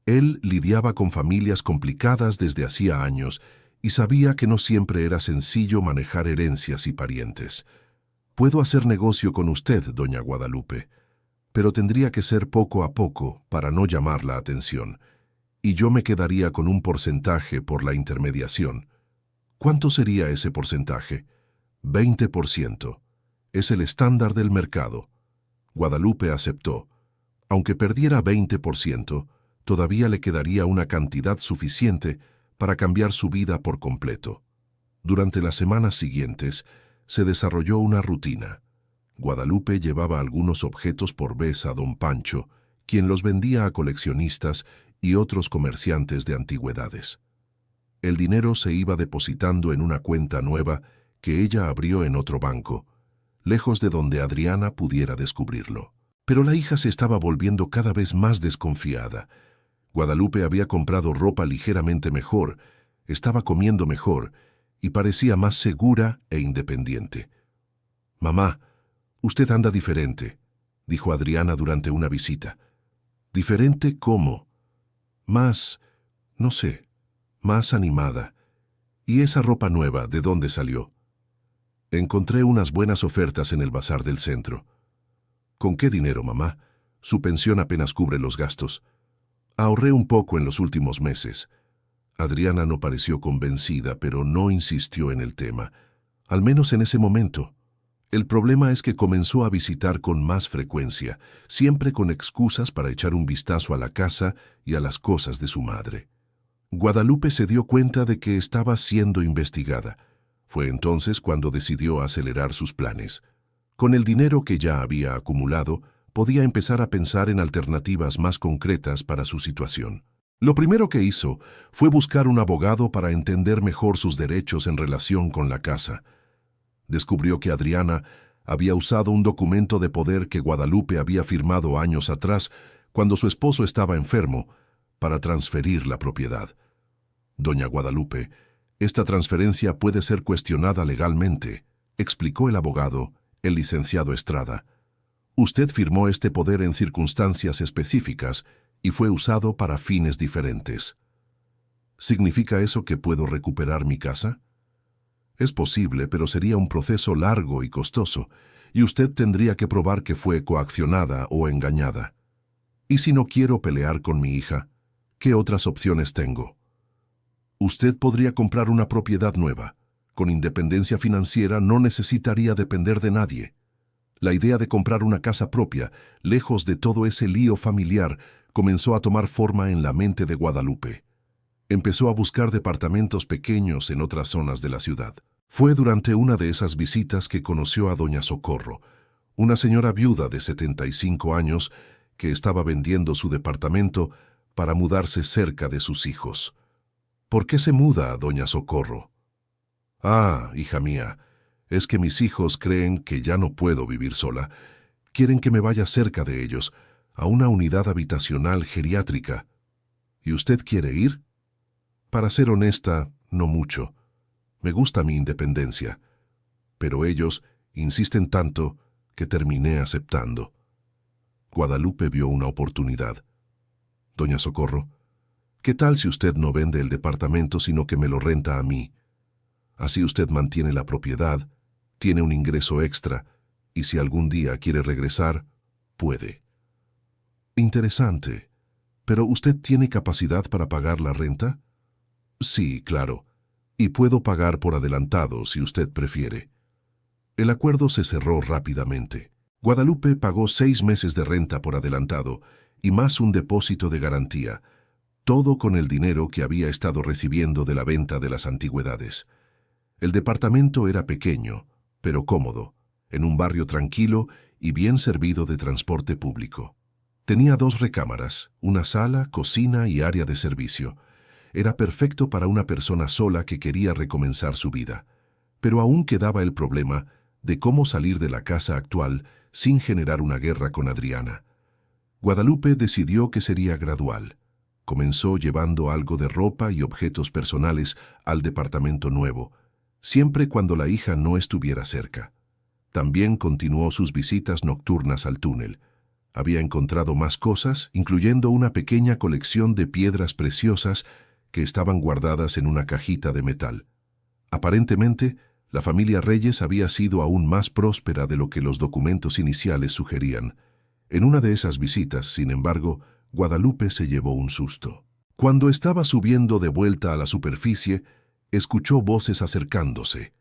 Él lidiaba con familias complicadas desde hacía años y sabía que no siempre era sencillo manejar herencias y parientes. Puedo hacer negocio con usted, doña Guadalupe, pero tendría que ser poco a poco para no llamar la atención, y yo me quedaría con un porcentaje por la intermediación. ¿Cuánto sería ese porcentaje? 20%. Es el estándar del mercado. Guadalupe aceptó. Aunque perdiera 20%, todavía le quedaría una cantidad suficiente para cambiar su vida por completo. Durante las semanas siguientes, se desarrolló una rutina. Guadalupe llevaba algunos objetos por vez a don Pancho, quien los vendía a coleccionistas y otros comerciantes de antigüedades. El dinero se iba depositando en una cuenta nueva que ella abrió en otro banco. lejos de donde Adriana pudiera descubrirlo. Pero la hija se estaba volviendo cada vez más desconfiada. Guadalupe había comprado ropa ligeramente mejor, estaba comiendo mejor y parecía más segura e independiente. «Mamá, usted anda diferente», dijo Adriana durante una visita. «¿Diferente cómo?» «Más, no sé, más animada. ¿Y esa ropa nueva, de dónde salió?» «Encontré unas buenas ofertas en el bazar del centro». «¿Con qué dinero, mamá? Su pensión apenas cubre los gastos». «Ahorré un poco en los últimos meses». Adriana no pareció convencida, pero no insistió en el tema, al menos en ese momento. El problema es que comenzó a visitar con más frecuencia, siempre con excusas para echar un vistazo a la casa y a las cosas de su madre. Guadalupe se dio cuenta de que estaba siendo investigada. Fue entonces cuando decidió acelerar sus planes. Con el dinero que ya había acumulado, podía empezar a pensar en alternativas más concretas para su situación. Lo primero que hizo fue buscar un abogado para entender mejor sus derechos en relación con la casa. Descubrió que Adriana había usado un documento de poder que Guadalupe había firmado años atrás, cuando su esposo estaba enfermo, para transferir la propiedad. «Doña Guadalupe, esta transferencia puede ser cuestionada legalmente», explicó el abogado, el licenciado Estrada. «Usted firmó este poder en circunstancias específicas y fue usado para fines diferentes». «¿Significa eso que puedo recuperar mi casa?» «Es posible, pero sería un proceso largo y costoso, y usted tendría que probar que fue coaccionada o engañada. ¿Y si no quiero pelear con mi hija? ¿Qué otras opciones tengo?» «Usted podría comprar una propiedad nueva. Con independencia financiera no necesitaría depender de nadie». La idea de comprar una casa propia, lejos de todo ese lío familiar, comenzó a tomar forma en la mente de Guadalupe. Empezó a buscar departamentos pequeños en otras zonas de la ciudad. Fue durante una de esas visitas que conoció a doña Socorro, una señora viuda de 75 años que estaba vendiendo su departamento para mudarse cerca de sus hijos. «¿Por qué se muda, doña Socorro?» «Ah, hija mía, es que mis hijos creen que ya no puedo vivir sola. Quieren que me vaya cerca de ellos, a una unidad habitacional geriátrica. ¿Y usted quiere ir?» «Para ser honesta, no mucho. Me gusta mi independencia. Pero ellos insisten tanto que terminé aceptando». Guadalupe vio una oportunidad. «Doña Socorro, ¿qué tal si usted no vende el departamento sino que me lo renta a mí? Así usted mantiene la propiedad, tiene un ingreso extra, y si algún día quiere regresar, puede». «Interesante. ¿Pero usted tiene capacidad para pagar la renta?» «Sí, claro. Y puedo pagar por adelantado si usted prefiere». El acuerdo se cerró rápidamente. Guadalupe pagó 6 meses de renta por adelantado y más un depósito de garantía, todo con el dinero que había estado recibiendo de la venta de las antigüedades. El departamento era pequeño, pero cómodo, en un barrio tranquilo y bien servido de transporte público. Tenía 2 recámaras, una sala, cocina y área de servicio. Era perfecto para una persona sola que quería recomenzar su vida. Pero aún quedaba el problema de cómo salir de la casa actual sin generar una guerra con Adriana. Guadalupe decidió que sería gradual. Comenzó llevando algo de ropa y objetos personales al departamento nuevo, siempre cuando la hija no estuviera cerca. También continuó sus visitas nocturnas al túnel. Había encontrado más cosas, incluyendo una pequeña colección de piedras preciosas que estaban guardadas en una cajita de metal. Aparentemente, la familia Reyes había sido aún más próspera de lo que los documentos iniciales sugerían. En una de esas visitas, sin embargo, Guadalupe se llevó un susto. Cuando estaba subiendo de vuelta a la superficie, escuchó voces acercándose.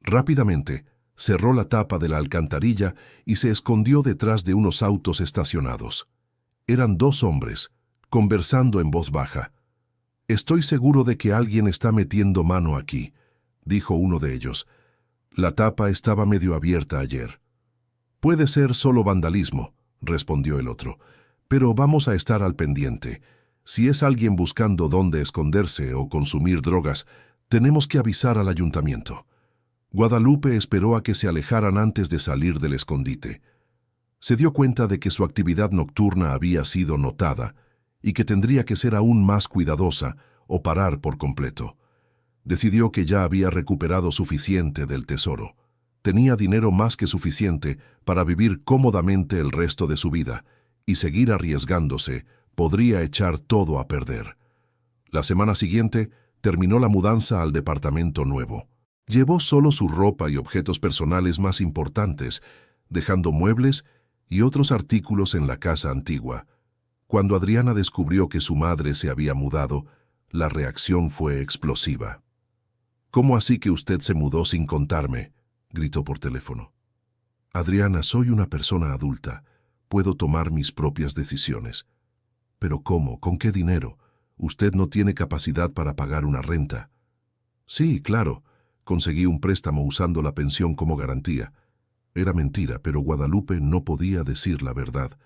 Rápidamente, cerró la tapa de la alcantarilla y se escondió detrás de unos autos estacionados. Eran 2 hombres, conversando en voz baja. «Estoy seguro de que alguien está metiendo mano aquí», dijo uno de ellos. «La tapa estaba medio abierta ayer». «Puede ser solo vandalismo», respondió el otro, «pero vamos a estar al pendiente. Si es alguien buscando dónde esconderse o consumir drogas, tenemos que avisar al ayuntamiento». Guadalupe esperó a que se alejaran antes de salir del escondite. Se dio cuenta de que su actividad nocturna había sido notada y que tendría que ser aún más cuidadosa o parar por completo. Decidió que ya había recuperado suficiente del tesoro. Tenía dinero más que suficiente para vivir cómodamente el resto de su vida, y seguir arriesgándose podría echar todo a perder. La semana siguiente terminó la mudanza al departamento nuevo. Llevó solo su ropa y objetos personales más importantes, dejando muebles y otros artículos en la casa antigua. Cuando Adriana descubrió que su madre se había mudado, la reacción fue explosiva. «¿Cómo así que usted se mudó sin contarme?», gritó por teléfono. «Adriana, soy una persona adulta. Puedo tomar mis propias decisiones». «¿Pero cómo? ¿Con qué dinero? Usted no tiene capacidad para pagar una renta». «Sí, claro. Conseguí un préstamo usando la pensión como garantía». Era mentira, pero Guadalupe no podía decir la verdad.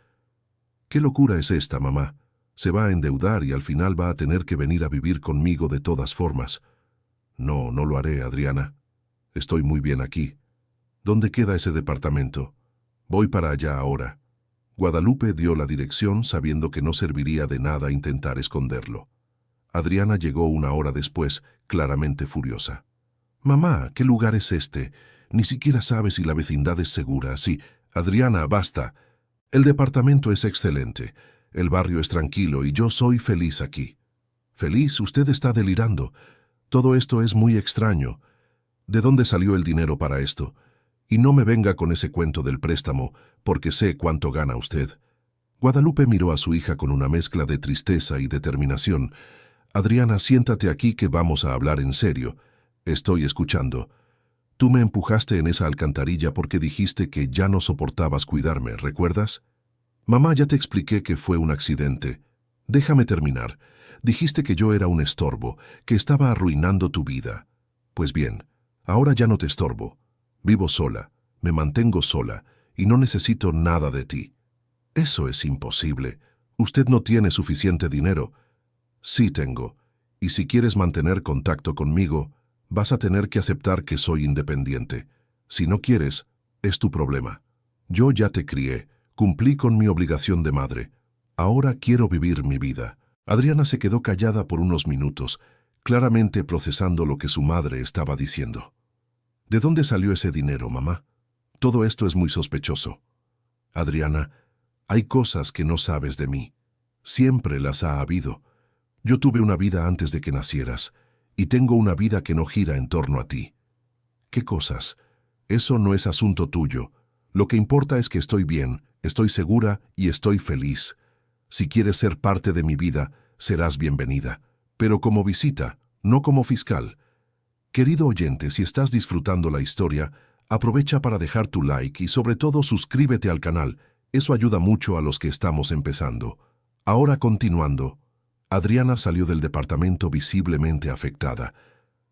«¿Qué locura es esta, mamá? Se va a endeudar y al final va a tener que venir a vivir conmigo de todas formas». «No, no lo haré, Adriana. Estoy muy bien aquí». «¿Dónde queda ese departamento?» «Voy para allá ahora». Guadalupe dio la dirección sabiendo que no serviría de nada intentar esconderlo. Adriana llegó una hora después, claramente furiosa. «Mamá, ¿qué lugar es este? Ni siquiera sabes si la vecindad es segura». «Sí, Adriana, basta. El departamento es excelente. El barrio es tranquilo y yo soy feliz aquí». «¿Feliz? Usted está delirando. Todo esto es muy extraño. ¿De dónde salió el dinero para esto? Y no me venga con ese cuento del préstamo, porque sé cuánto gana usted». Guadalupe miró a su hija con una mezcla de tristeza y determinación. «Adriana, siéntate aquí que vamos a hablar en serio. Estoy escuchando. Tú me empujaste en esa alcantarilla porque dijiste que ya no soportabas cuidarme, ¿recuerdas? Mamá, ya te expliqué que fue un accidente. Déjame terminar. Dijiste que yo era un estorbo, que estaba arruinando tu vida. Pues bien, ahora ya no te estorbo. Vivo sola, me mantengo sola y no necesito nada de ti». «Eso es imposible. Usted no tiene suficiente dinero». «Sí tengo, y si quieres mantener contacto conmigo, vas a tener que aceptar que soy independiente. Si no quieres, es tu problema. Yo ya te crié, cumplí con mi obligación de madre. Ahora quiero vivir mi vida». Adriana se quedó callada por unos minutos, claramente procesando lo que su madre estaba diciendo. «¿De dónde salió ese dinero, mamá? Todo esto es muy sospechoso». «Adriana, hay cosas que no sabes de mí. Siempre las ha habido. Yo tuve una vida antes de que nacieras, y tengo una vida que no gira en torno a ti». «¿Qué cosas? Eso no es asunto tuyo. Lo que importa es que estoy bien, estoy segura y estoy feliz. Si quieres ser parte de mi vida, serás bienvenida, pero como visita, no como fiscal». Querido oyente, si estás disfrutando la historia, aprovecha para dejar tu like y sobre todo suscríbete al canal. Eso ayuda mucho a los que estamos empezando. Ahora continuando. Adriana salió del departamento visiblemente afectada.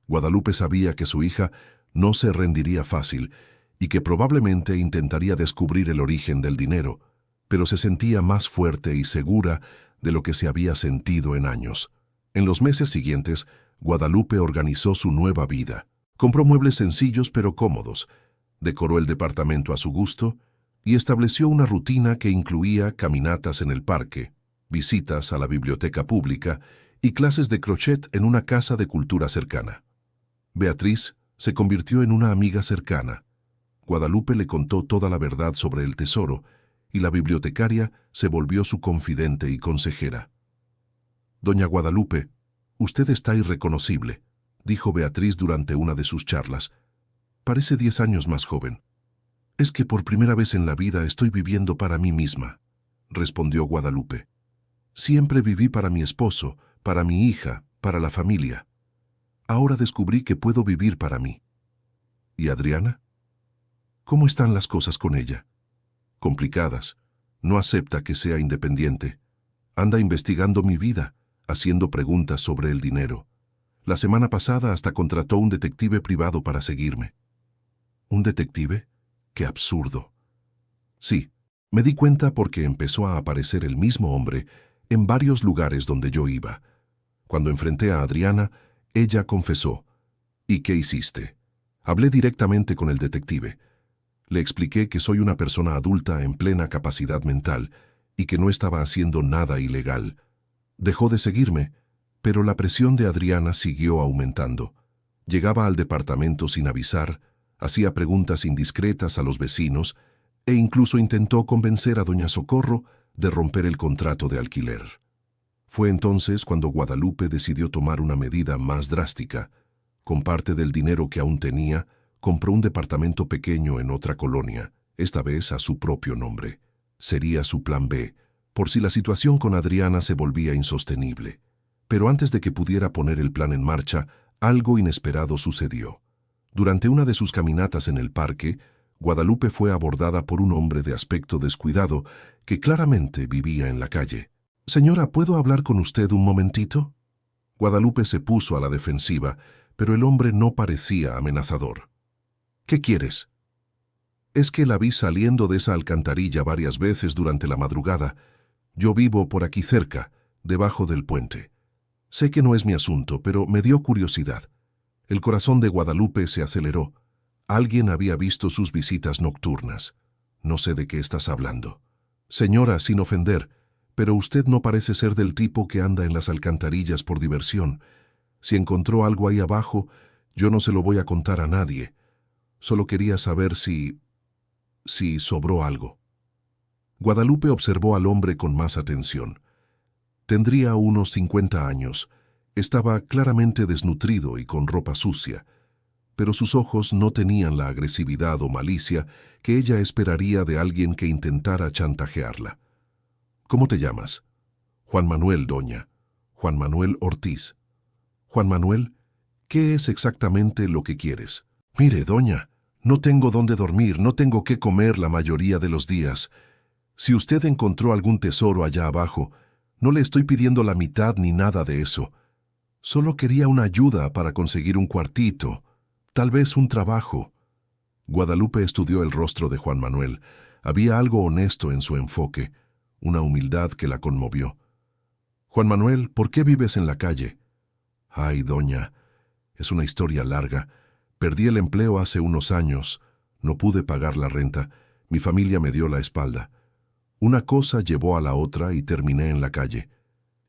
Guadalupe sabía que su hija no se rendiría fácil y que probablemente intentaría descubrir el origen del dinero, pero se sentía más fuerte y segura de lo que se había sentido en años. En los meses siguientes, Guadalupe organizó su nueva vida. Compró muebles sencillos pero cómodos, decoró el departamento a su gusto y estableció una rutina que incluía caminatas en el parque, visitas a la biblioteca pública y clases de crochet en una casa de cultura cercana. Beatriz se convirtió en una amiga cercana. Guadalupe le contó toda la verdad sobre el tesoro y la bibliotecaria se volvió su confidente y consejera. «Doña Guadalupe, usted está irreconocible», dijo Beatriz durante una de sus charlas. «Parece 10 años más joven». «Es que por primera vez en la vida estoy viviendo para mí misma», respondió Guadalupe. «Siempre viví para mi esposo, para mi hija, para la familia. Ahora descubrí que puedo vivir para mí». «¿Y Adriana? ¿Cómo están las cosas con ella?» «Complicadas. No acepta que sea independiente. Anda investigando mi vida, haciendo preguntas sobre el dinero. La semana pasada hasta contrató un detective privado para seguirme». «¿Un detective? ¡Qué absurdo!». «Sí, me di cuenta porque empezó a aparecer el mismo hombre en varios lugares donde yo iba. Cuando enfrenté a Adriana, ella confesó. ¿Y qué hiciste?». Hablé directamente con el detective. Le expliqué que soy una persona adulta en plena capacidad mental y que no estaba haciendo nada ilegal. Dejó de seguirme, pero la presión de Adriana siguió aumentando. Llegaba al departamento sin avisar, hacía preguntas indiscretas a los vecinos e incluso intentó convencer a doña Socorro de romper el contrato de alquiler. Fue entonces cuando Guadalupe decidió tomar una medida más drástica. Con parte del dinero que aún tenía, compró un departamento pequeño en otra colonia, esta vez a su propio nombre. Sería su plan B, por si la situación con Adriana se volvía insostenible. Pero antes de que pudiera poner el plan en marcha, algo inesperado sucedió. Durante una de sus caminatas en el parque, Guadalupe fue abordada por un hombre de aspecto descuidado que claramente vivía en la calle. «Señora, ¿puedo hablar con usted un momentito?» Guadalupe se puso a la defensiva, pero el hombre no parecía amenazador. «¿Qué quieres?» «Es que la vi saliendo de esa alcantarilla varias veces durante la madrugada. Yo vivo por aquí cerca, debajo del puente. Sé que no es mi asunto, pero me dio curiosidad». El corazón de Guadalupe se aceleró. Alguien había visto sus visitas nocturnas. «No sé de qué estás hablando». «Señora, sin ofender, pero usted no parece ser del tipo que anda en las alcantarillas por diversión. Si encontró algo ahí abajo, yo no se lo voy a contar a nadie. Solo quería saber si sobró algo». Guadalupe observó al hombre con más atención. Tendría unos 50 años. Estaba claramente desnutrido y con ropa sucia, pero sus ojos no tenían la agresividad o malicia que ella esperaría de alguien que intentara chantajearla. «¿Cómo te llamas?» «Juan Manuel, doña. Juan Manuel Ortiz». «Juan Manuel, ¿qué es exactamente lo que quieres?» «Mire, doña, no tengo dónde dormir, no tengo qué comer la mayoría de los días. Si usted encontró algún tesoro allá abajo, no le estoy pidiendo la mitad ni nada de eso. Solo quería una ayuda para conseguir un cuartito, tal vez un trabajo». Guadalupe estudió el rostro de Juan Manuel. Había algo honesto en su enfoque, una humildad que la conmovió. «Juan Manuel, ¿por qué vives en la calle?» «Ay, doña, es una historia larga. Perdí el empleo hace unos años. No pude pagar la renta. Mi familia me dio la espalda. Una cosa llevó a la otra y terminé en la calle.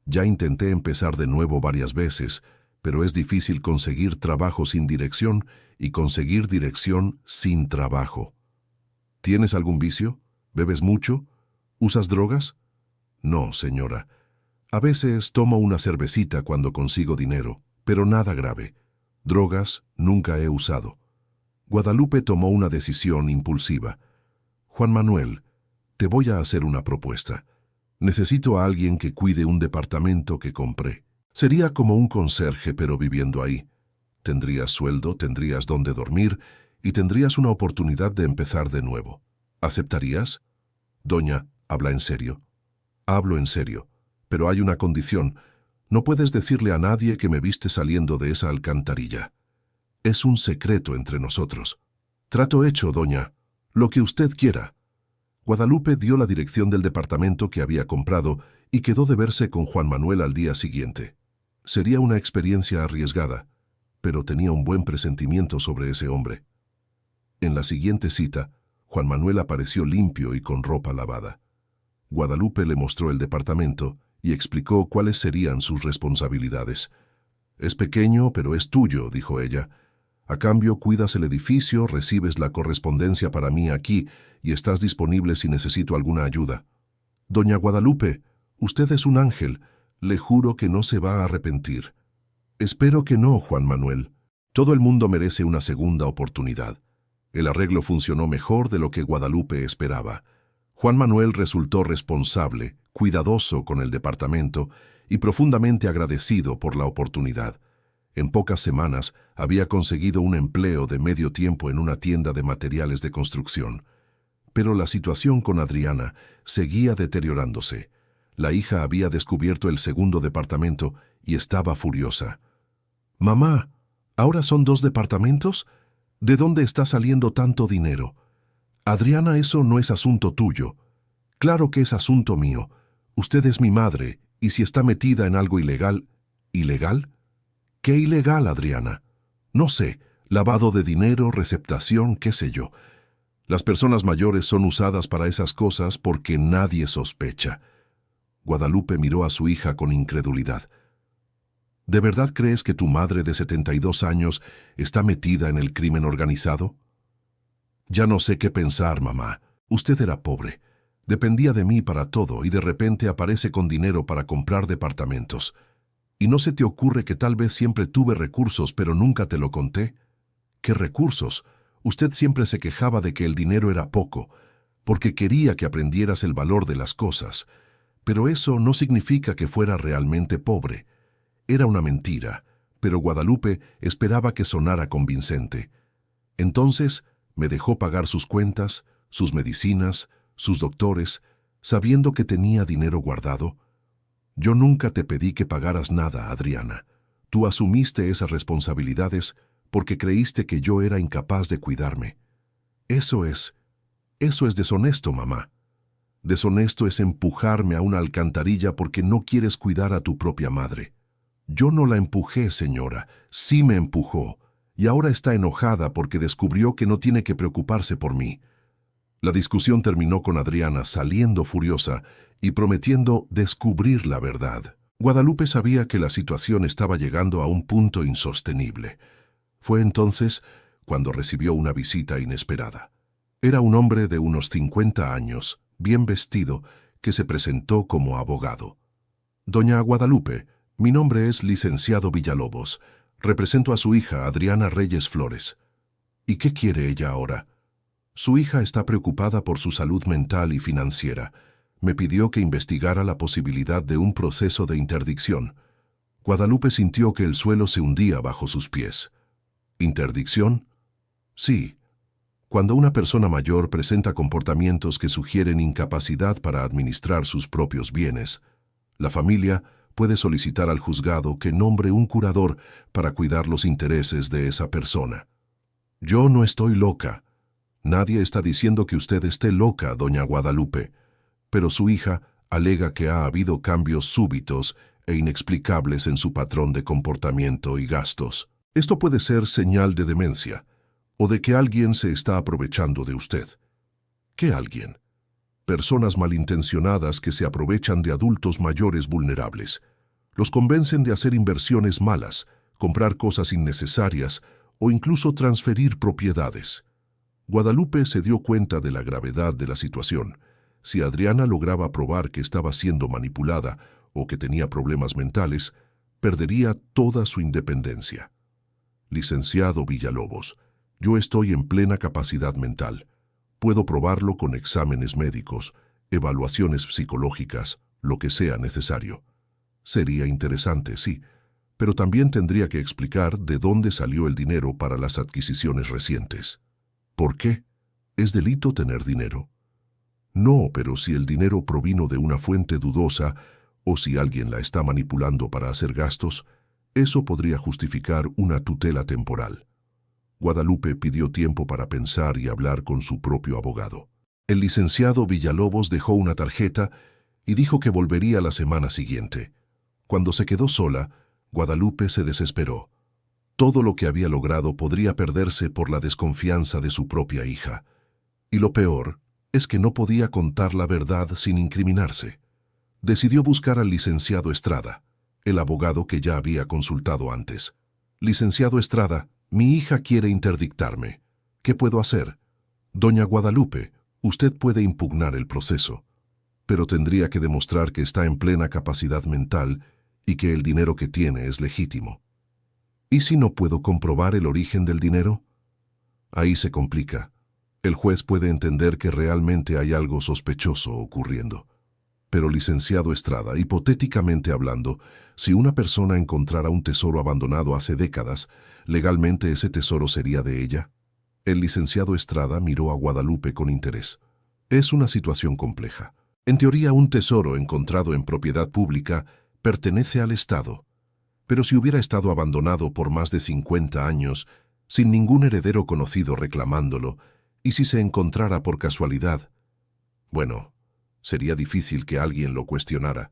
Ya intenté empezar de nuevo varias veces, pero es difícil conseguir trabajo sin dirección y conseguir dirección sin trabajo». «¿Tienes algún vicio? ¿Bebes mucho? ¿Usas drogas?» «No, señora. A veces tomo una cervecita cuando consigo dinero, pero nada grave. Drogas nunca he usado». Guadalupe tomó una decisión impulsiva. «Juan Manuel, te voy a hacer una propuesta. Necesito a alguien que cuide un departamento que compré. Sería como un conserje, pero viviendo ahí. Tendrías sueldo, tendrías dónde dormir y tendrías una oportunidad de empezar de nuevo. ¿Aceptarías?» «Doña, habla en serio». «Hablo en serio, pero hay una condición. No puedes decirle a nadie que me viste saliendo de esa alcantarilla. Es un secreto entre nosotros». «Trato hecho, doña. Lo que usted quiera». Guadalupe dio la dirección del departamento que había comprado y quedó de verse con Juan Manuel al día siguiente. Sería una experiencia arriesgada, pero tenía un buen presentimiento sobre ese hombre. En la siguiente cita, Juan Manuel apareció limpio y con ropa lavada. Guadalupe le mostró el departamento y explicó cuáles serían sus responsabilidades. «Es pequeño, pero es tuyo», dijo ella. «A cambio, cuidas el edificio, recibes la correspondencia para mí aquí y estás disponible si necesito alguna ayuda». «Doña Guadalupe, usted es un ángel. Le juro que no se va a arrepentir». «Espero que no, Juan Manuel. Todo el mundo merece una segunda oportunidad». El arreglo funcionó mejor de lo que Guadalupe esperaba. Juan Manuel resultó responsable, cuidadoso con el departamento y profundamente agradecido por la oportunidad. En pocas semanas había conseguido un empleo de medio tiempo en una tienda de materiales de construcción. Pero la situación con Adriana seguía deteriorándose. La hija había descubierto el segundo departamento y estaba furiosa. «Mamá, ¿ahora son 2 departamentos? ¿De dónde está saliendo tanto dinero? Adriana, eso no es asunto tuyo. Claro que es asunto mío. Usted es mi madre, y si está metida en algo ilegal... ¿Ilegal? ¿Qué ilegal, Adriana? No sé. lavado de dinero, receptación, qué sé yo. Las personas mayores son usadas para esas cosas porque nadie sospecha. Guadalupe miró a su hija con incredulidad. ¿De verdad crees que tu madre de 72 años está metida en el crimen organizado? Ya no sé qué pensar, mamá. Usted era pobre. Dependía de mí para todo y de repente aparece con dinero para comprar departamentos. ¿Y no se te ocurre que tal vez siempre tuve recursos pero nunca te lo conté? ¿Qué recursos? Usted siempre se quejaba de que el dinero era poco, porque quería que aprendieras el valor de las cosas. Pero eso no significa que fuera realmente pobre. Era una mentira, pero Guadalupe esperaba que sonara convincente. Entonces me dejó pagar sus cuentas, sus medicinas, sus doctores, sabiendo que tenía dinero guardado. Yo nunca te pedí que pagaras nada, Adriana. Tú asumiste esas responsabilidades porque creíste que yo era incapaz de cuidarme. Eso es deshonesto, mamá. Deshonesto es empujarme a una alcantarilla porque no quieres cuidar a tu propia madre. Yo no la empujé, señora, sí me empujó, y ahora está enojada porque descubrió que no tiene que preocuparse por mí. La discusión terminó con Adriana saliendo furiosa y prometiendo descubrir la verdad. Guadalupe sabía que la situación estaba llegando a un punto insostenible. Fue entonces cuando recibió una visita inesperada. Era un hombre de unos 50 años, bien vestido, que se presentó como abogado. Doña Guadalupe, mi nombre es licenciado Villalobos. Represento a su hija, Adriana Reyes Flores. ¿Y qué quiere ella ahora? Su hija está preocupada por su salud mental y financiera. Me pidió que investigara la posibilidad de un proceso de interdicción. Guadalupe sintió que el suelo se hundía bajo sus pies. ¿Interdicción? Sí. Cuando una persona mayor presenta comportamientos que sugieren incapacidad para administrar sus propios bienes, la familia puede solicitar al juzgado que nombre un curador para cuidar los intereses de esa persona. Yo no estoy loca. Nadie está diciendo que usted esté loca, doña Guadalupe, pero su hija alega que ha habido cambios súbitos e inexplicables en su patrón de comportamiento y gastos. Esto puede ser señal de demencia, o de que alguien se está aprovechando de usted. ¿Qué alguien? Personas malintencionadas que se aprovechan de adultos mayores vulnerables. Los convencen de hacer inversiones malas, comprar cosas innecesarias o incluso transferir propiedades. Guadalupe se dio cuenta de la gravedad de la situación. Si Adriana lograba probar que estaba siendo manipulada o que tenía problemas mentales, perdería toda su independencia. Licenciado Villalobos, yo estoy en plena capacidad mental. Puedo probarlo con exámenes médicos, evaluaciones psicológicas, lo que sea necesario. Sería interesante, sí, pero también tendría que explicar de dónde salió el dinero para las adquisiciones recientes. ¿Por qué? ¿Es delito tener dinero? No, pero si el dinero provino de una fuente dudosa o si alguien la está manipulando para hacer gastos, eso podría justificar una tutela temporal. Guadalupe pidió tiempo para pensar y hablar con su propio abogado. El licenciado Villalobos dejó una tarjeta y dijo que volvería la semana siguiente. Cuando se quedó sola, Guadalupe se desesperó. Todo lo que había logrado podría perderse por la desconfianza de su propia hija. Y lo peor es que no podía contar la verdad sin incriminarse. Decidió buscar al licenciado Estrada, el abogado que ya había consultado antes. Licenciado Estrada, mi hija quiere interdictarme. ¿Qué puedo hacer? Doña Guadalupe, usted puede impugnar el proceso, pero tendría que demostrar que está en plena capacidad mental y que el dinero que tiene es legítimo. ¿Y si no puedo comprobar el origen del dinero? Ahí se complica. El juez puede entender que realmente hay algo sospechoso ocurriendo. Pero, licenciado Estrada, hipotéticamente hablando, si una persona encontrara un tesoro abandonado hace décadas, ¿legalmente ese tesoro sería de ella? El licenciado Estrada miró a Guadalupe con interés. Es una situación compleja. En teoría, un tesoro encontrado en propiedad pública pertenece al Estado. Pero si hubiera estado abandonado por más de 50 años, sin ningún heredero conocido reclamándolo, y si se encontrara por casualidad, bueno, sería difícil que alguien lo cuestionara.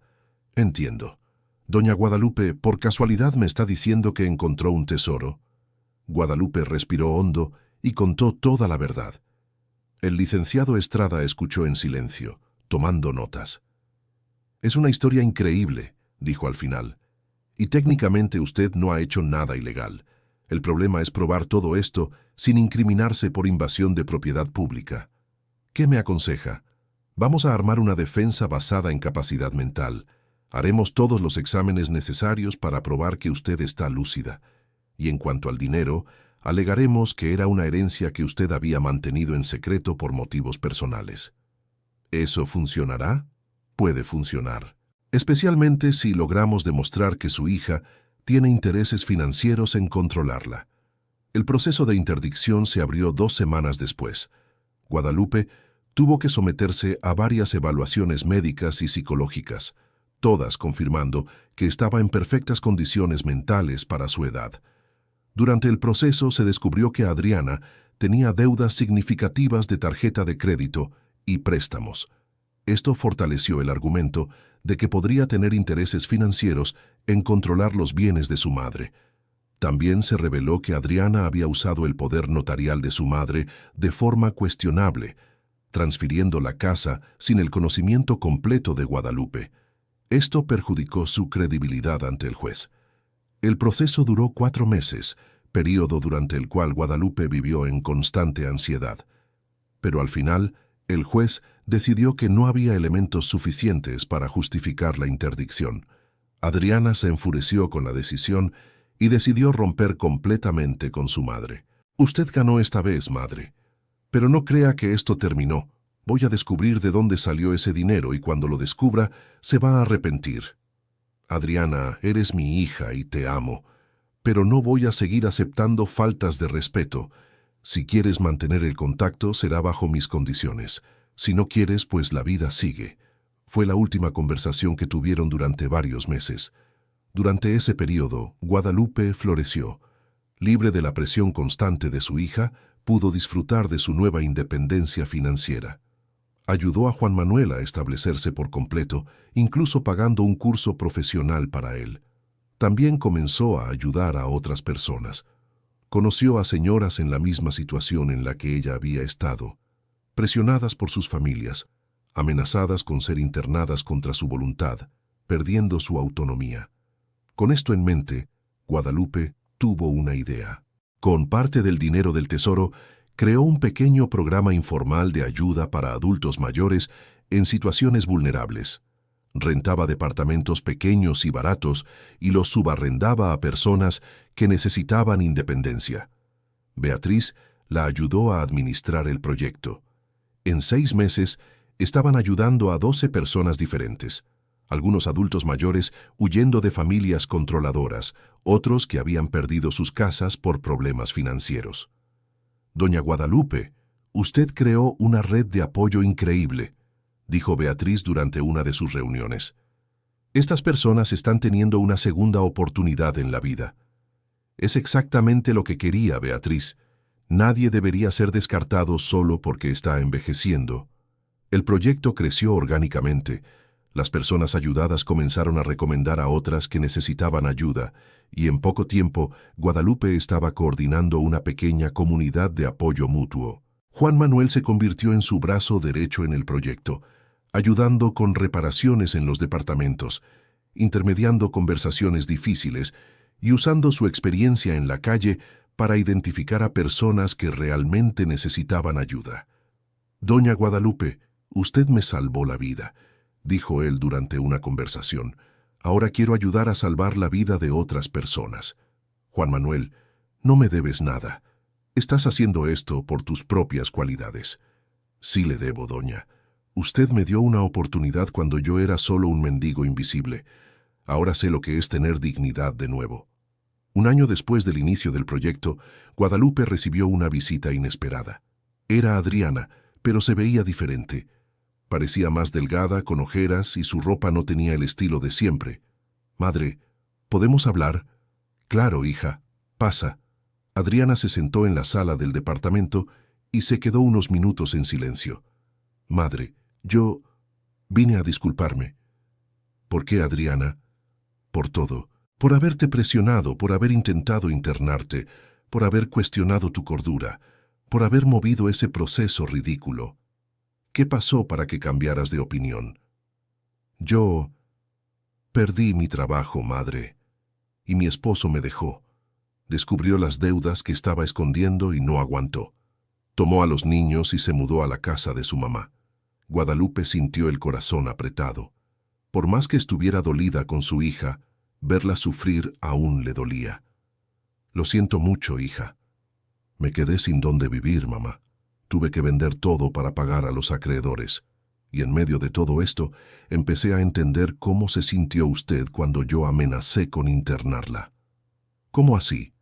Entiendo. Doña Guadalupe, ¿por casualidad me está diciendo que encontró un tesoro? Guadalupe respiró hondo y contó toda la verdad. El licenciado Estrada escuchó en silencio, tomando notas. «Es una historia increíble», dijo al final. «Y técnicamente usted no ha hecho nada ilegal. El problema es probar todo esto sin incriminarse por invasión de propiedad pública. ¿Qué me aconseja? Vamos a armar una defensa basada en capacidad mental. Haremos todos los exámenes necesarios para probar que usted está lúcida. Y en cuanto al dinero, alegaremos que era una herencia que usted había mantenido en secreto por motivos personales». ¿Eso funcionará? Puede funcionar, especialmente si logramos demostrar que su hija tiene intereses financieros en controlarla. El proceso de interdicción se abrió 2 semanas después. Guadalupe tuvo que someterse a varias evaluaciones médicas y psicológicas, todas confirmando que estaba en perfectas condiciones mentales para su edad. Durante el proceso se descubrió que Adriana tenía deudas significativas de tarjeta de crédito y préstamos. Esto fortaleció el argumento de que podría tener intereses financieros en controlar los bienes de su madre. También se reveló que Adriana había usado el poder notarial de su madre de forma cuestionable, transfiriendo la casa sin el conocimiento completo de Guadalupe. Esto perjudicó su credibilidad ante el juez. El proceso duró 4 meses, período durante el cual Guadalupe vivió en constante ansiedad. Pero al final, el juez decidió que no había elementos suficientes para justificar la interdicción. Adriana se enfureció con la decisión y decidió romper completamente con su madre. «Usted ganó esta vez, madre. Pero no crea que esto terminó. Voy a descubrir de dónde salió ese dinero y cuando lo descubra, se va a arrepentir. Adriana, eres mi hija y te amo, pero no voy a seguir aceptando faltas de respeto. Si quieres mantener el contacto, será bajo mis condiciones. Si no quieres, pues la vida sigue». Fue la última conversación que tuvieron durante varios meses. Durante ese periodo, Guadalupe floreció. Libre de la presión constante de su hija, pudo disfrutar de su nueva independencia financiera. Ayudó a Juan Manuel a establecerse por completo, incluso pagando un curso profesional para él. También comenzó a ayudar a otras personas. Conoció a señoras en la misma situación en la que ella había estado, presionadas por sus familias, amenazadas con ser internadas contra su voluntad, perdiendo su autonomía. Con esto en mente, Guadalupe tuvo una idea. Con parte del dinero del tesoro, creó un pequeño programa informal de ayuda para adultos mayores en situaciones vulnerables. Rentaba departamentos pequeños y baratos y los subarrendaba a personas que necesitaban independencia. Beatriz la ayudó a administrar el proyecto. En 6 meses, estaban ayudando a 12 personas diferentes. Algunos adultos mayores huyendo de familias controladoras, otros que habían perdido sus casas por problemas financieros. «Doña Guadalupe, usted creó una red de apoyo increíble», dijo Beatriz durante una de sus reuniones. «Estas personas están teniendo una segunda oportunidad en la vida». Es exactamente lo que quería Beatriz. Nadie debería ser descartado solo porque está envejeciendo. El proyecto creció orgánicamente. Las personas ayudadas comenzaron a recomendar a otras que necesitaban ayuda, y en poco tiempo Guadalupe estaba coordinando una pequeña comunidad de apoyo mutuo. Juan Manuel se convirtió en su brazo derecho en el proyecto, ayudando con reparaciones en los departamentos, intermediando conversaciones difíciles y usando su experiencia en la calle para identificar a personas que realmente necesitaban ayuda. «Doña Guadalupe, usted me salvó la vida», dijo él durante una conversación. «Ahora quiero ayudar a salvar la vida de otras personas. Juan Manuel, no me debes nada. Estás haciendo esto por tus propias cualidades». «Sí le debo, doña. Usted me dio una oportunidad cuando yo era solo un mendigo invisible. Ahora sé lo que es tener dignidad de nuevo». 1 año después del inicio del proyecto, Guadalupe recibió una visita inesperada. Era Adriana, pero se veía diferente. Parecía más delgada, con ojeras, y su ropa no tenía el estilo de siempre. «Madre, ¿podemos hablar?» «Claro, hija. Pasa». Adriana se sentó en la sala del departamento y se quedó unos minutos en silencio. «Madre, yo vine a disculparme». «¿Por qué, Adriana?» «Por todo. Por haberte presionado, por haber intentado internarte, por haber cuestionado tu cordura, por haber movido ese proceso ridículo. ¿Qué pasó para que cambiaras de opinión? Yo perdí mi trabajo, madre, y mi esposo me dejó. Descubrió las deudas que estaba escondiendo y no aguantó. Tomó a los niños y se mudó a la casa de su mamá. Guadalupe sintió el corazón apretado. Por más que estuviera dolida con su hija, verla sufrir aún le dolía. Lo siento mucho, hija. Me quedé sin dónde vivir, mamá. Tuve que vender todo para pagar a los acreedores. Y en medio de todo esto, empecé a entender cómo se sintió usted cuando yo amenacé con internarla. ¿Cómo así?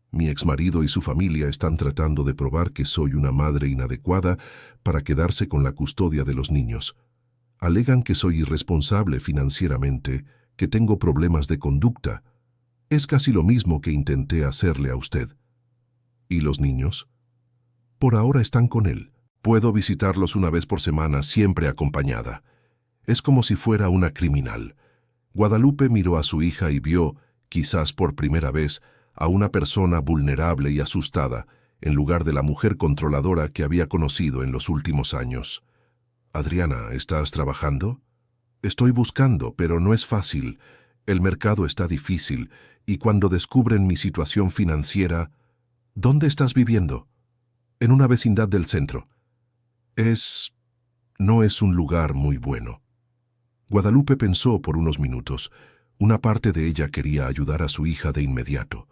Mi exmarido y su familia están tratando de probar que soy una madre inadecuada para quedarse con la custodia de los niños. Alegan que soy irresponsable financieramente, que tengo problemas de conducta. Es casi lo mismo que intenté hacerle a usted. ¿Y los niños? Por ahora están con él. Puedo visitarlos una vez por semana, siempre acompañada. Es como si fuera una criminal. Guadalupe miró a su hija y vio, quizás por primera vez, a una persona vulnerable y asustada, en lugar de la mujer controladora que había conocido en los últimos años. Adriana, ¿estás trabajando? Estoy buscando, pero no es fácil. El mercado está difícil, y cuando descubren mi situación financiera... ¿Dónde estás viviendo? En una vecindad del centro. No es un lugar muy bueno. Guadalupe pensó por unos minutos. Una parte de ella quería ayudar a su hija de inmediato.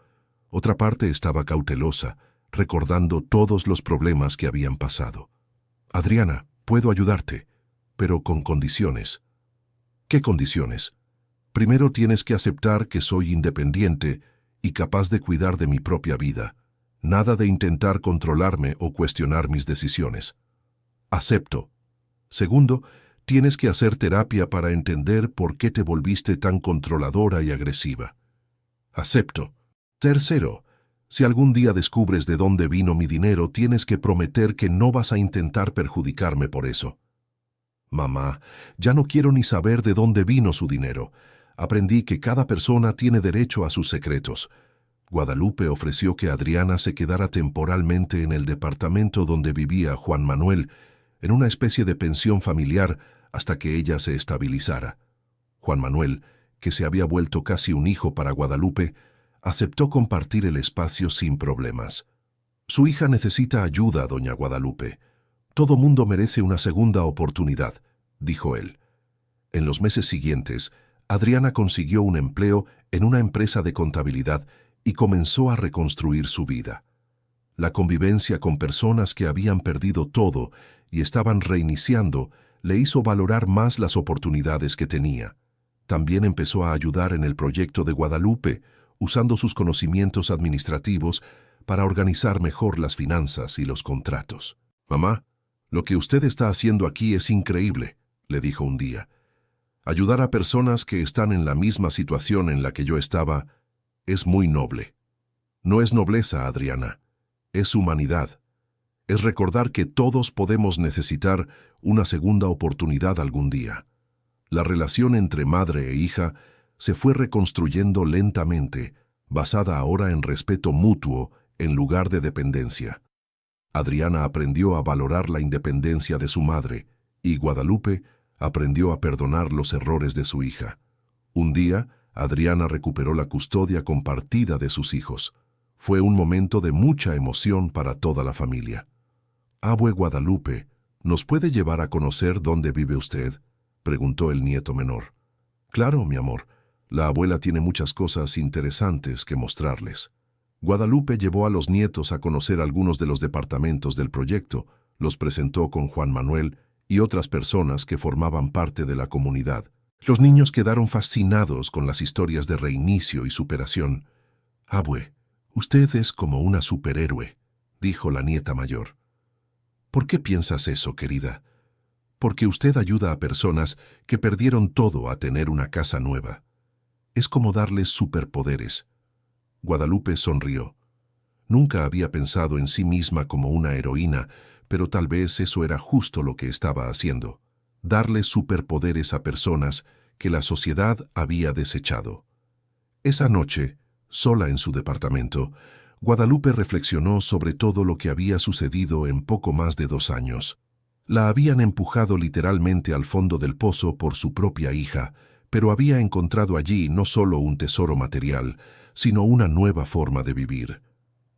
Otra parte estaba cautelosa, recordando todos los problemas que habían pasado. Adriana, puedo ayudarte, pero con condiciones. ¿Qué condiciones? Primero tienes que aceptar que soy independiente y capaz de cuidar de mi propia vida. Nada de intentar controlarme o cuestionar mis decisiones. Acepto. Segundo, tienes que hacer terapia para entender por qué te volviste tan controladora y agresiva. Acepto. Tercero, si algún día descubres de dónde vino mi dinero, tienes que prometer que no vas a intentar perjudicarme por eso. Mamá, ya no quiero ni saber de dónde vino su dinero. Aprendí que cada persona tiene derecho a sus secretos. Guadalupe ofreció que Adriana se quedara temporalmente en el departamento donde vivía Juan Manuel, en una especie de pensión familiar hasta que ella se estabilizara. Juan Manuel, que se había vuelto casi un hijo para Guadalupe, aceptó compartir el espacio sin problemas. Su hija necesita ayuda, doña Guadalupe. Todo mundo merece una segunda oportunidad, dijo él. En los meses siguientes, Adriana consiguió un empleo en una empresa de contabilidad y comenzó a reconstruir su vida. La convivencia con personas que habían perdido todo y estaban reiniciando le hizo valorar más las oportunidades que tenía. También empezó a ayudar en el proyecto de Guadalupe, usando sus conocimientos administrativos para organizar mejor las finanzas y los contratos. Mamá, lo que usted está haciendo aquí es increíble, le dijo un día. Ayudar a personas que están en la misma situación en la que yo estaba es muy noble. No es nobleza, Adriana, es humanidad. Es recordar que todos podemos necesitar una segunda oportunidad algún día. La relación entre madre e hija se fue reconstruyendo lentamente, basada ahora en respeto mutuo en lugar de dependencia. Adriana aprendió a valorar la independencia de su madre y Guadalupe aprendió a perdonar los errores de su hija. Un día, Adriana recuperó la custodia compartida de sus hijos. Fue un momento de mucha emoción para toda la familia. Abue Guadalupe, ¿nos puede llevar a conocer dónde vive usted?, preguntó el nieto menor. Claro, mi amor. La abuela tiene muchas cosas interesantes que mostrarles. Guadalupe llevó a los nietos a conocer algunos de los departamentos del proyecto, los presentó con Juan Manuel y otras personas que formaban parte de la comunidad. Los niños quedaron fascinados con las historias de reinicio y superación. Abue, usted es como una superhéroe, dijo la nieta mayor. ¿Por qué piensas eso, querida? Porque usted ayuda a personas que perdieron todo a tener una casa nueva. Es como darles superpoderes. Guadalupe sonrió. Nunca había pensado en sí misma como una heroína, pero tal vez eso era justo lo que estaba haciendo. Darles superpoderes a personas que la sociedad había desechado. Esa noche, sola en su departamento, Guadalupe reflexionó sobre todo lo que había sucedido en poco más de 2 años. La habían empujado literalmente al fondo del pozo por su propia hija, pero había encontrado allí no solo un tesoro material, sino una nueva forma de vivir.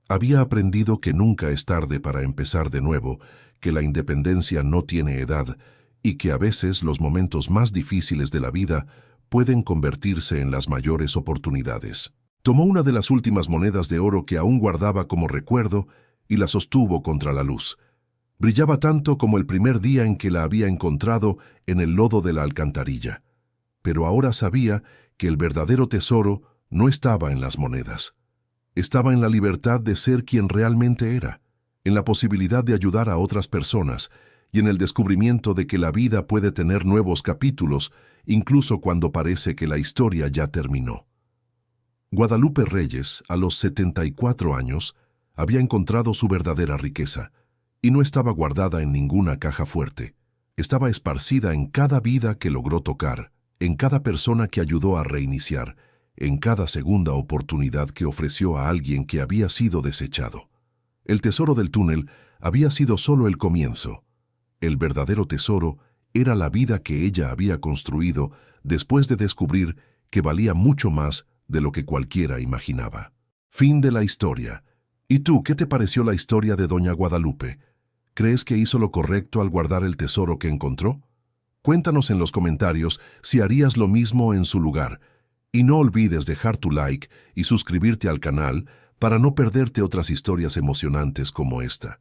Había aprendido que nunca es tarde para empezar de nuevo, que la independencia no tiene edad y que a veces los momentos más difíciles de la vida pueden convertirse en las mayores oportunidades. Tomó una de las últimas monedas de oro que aún guardaba como recuerdo y la sostuvo contra la luz. Brillaba tanto como el primer día en que la había encontrado en el lodo de la alcantarilla. Pero ahora sabía que el verdadero tesoro no estaba en las monedas. Estaba en la libertad de ser quien realmente era, en la posibilidad de ayudar a otras personas y en el descubrimiento de que la vida puede tener nuevos capítulos, incluso cuando parece que la historia ya terminó. Guadalupe Reyes, a los 74 años, había encontrado su verdadera riqueza, y no estaba guardada en ninguna caja fuerte. Estaba esparcida en cada vida que logró tocar, en cada persona que ayudó a reiniciar, en cada segunda oportunidad que ofreció a alguien que había sido desechado. El tesoro del túnel había sido solo el comienzo. El verdadero tesoro era la vida que ella había construido después de descubrir que valía mucho más de lo que cualquiera imaginaba. Fin de la historia. ¿Y tú, qué te pareció la historia de Doña Guadalupe? ¿Crees que hizo lo correcto al guardar el tesoro que encontró? Cuéntanos en los comentarios si harías lo mismo en su lugar. Y no olvides dejar tu like y suscribirte al canal para no perderte otras historias emocionantes como esta.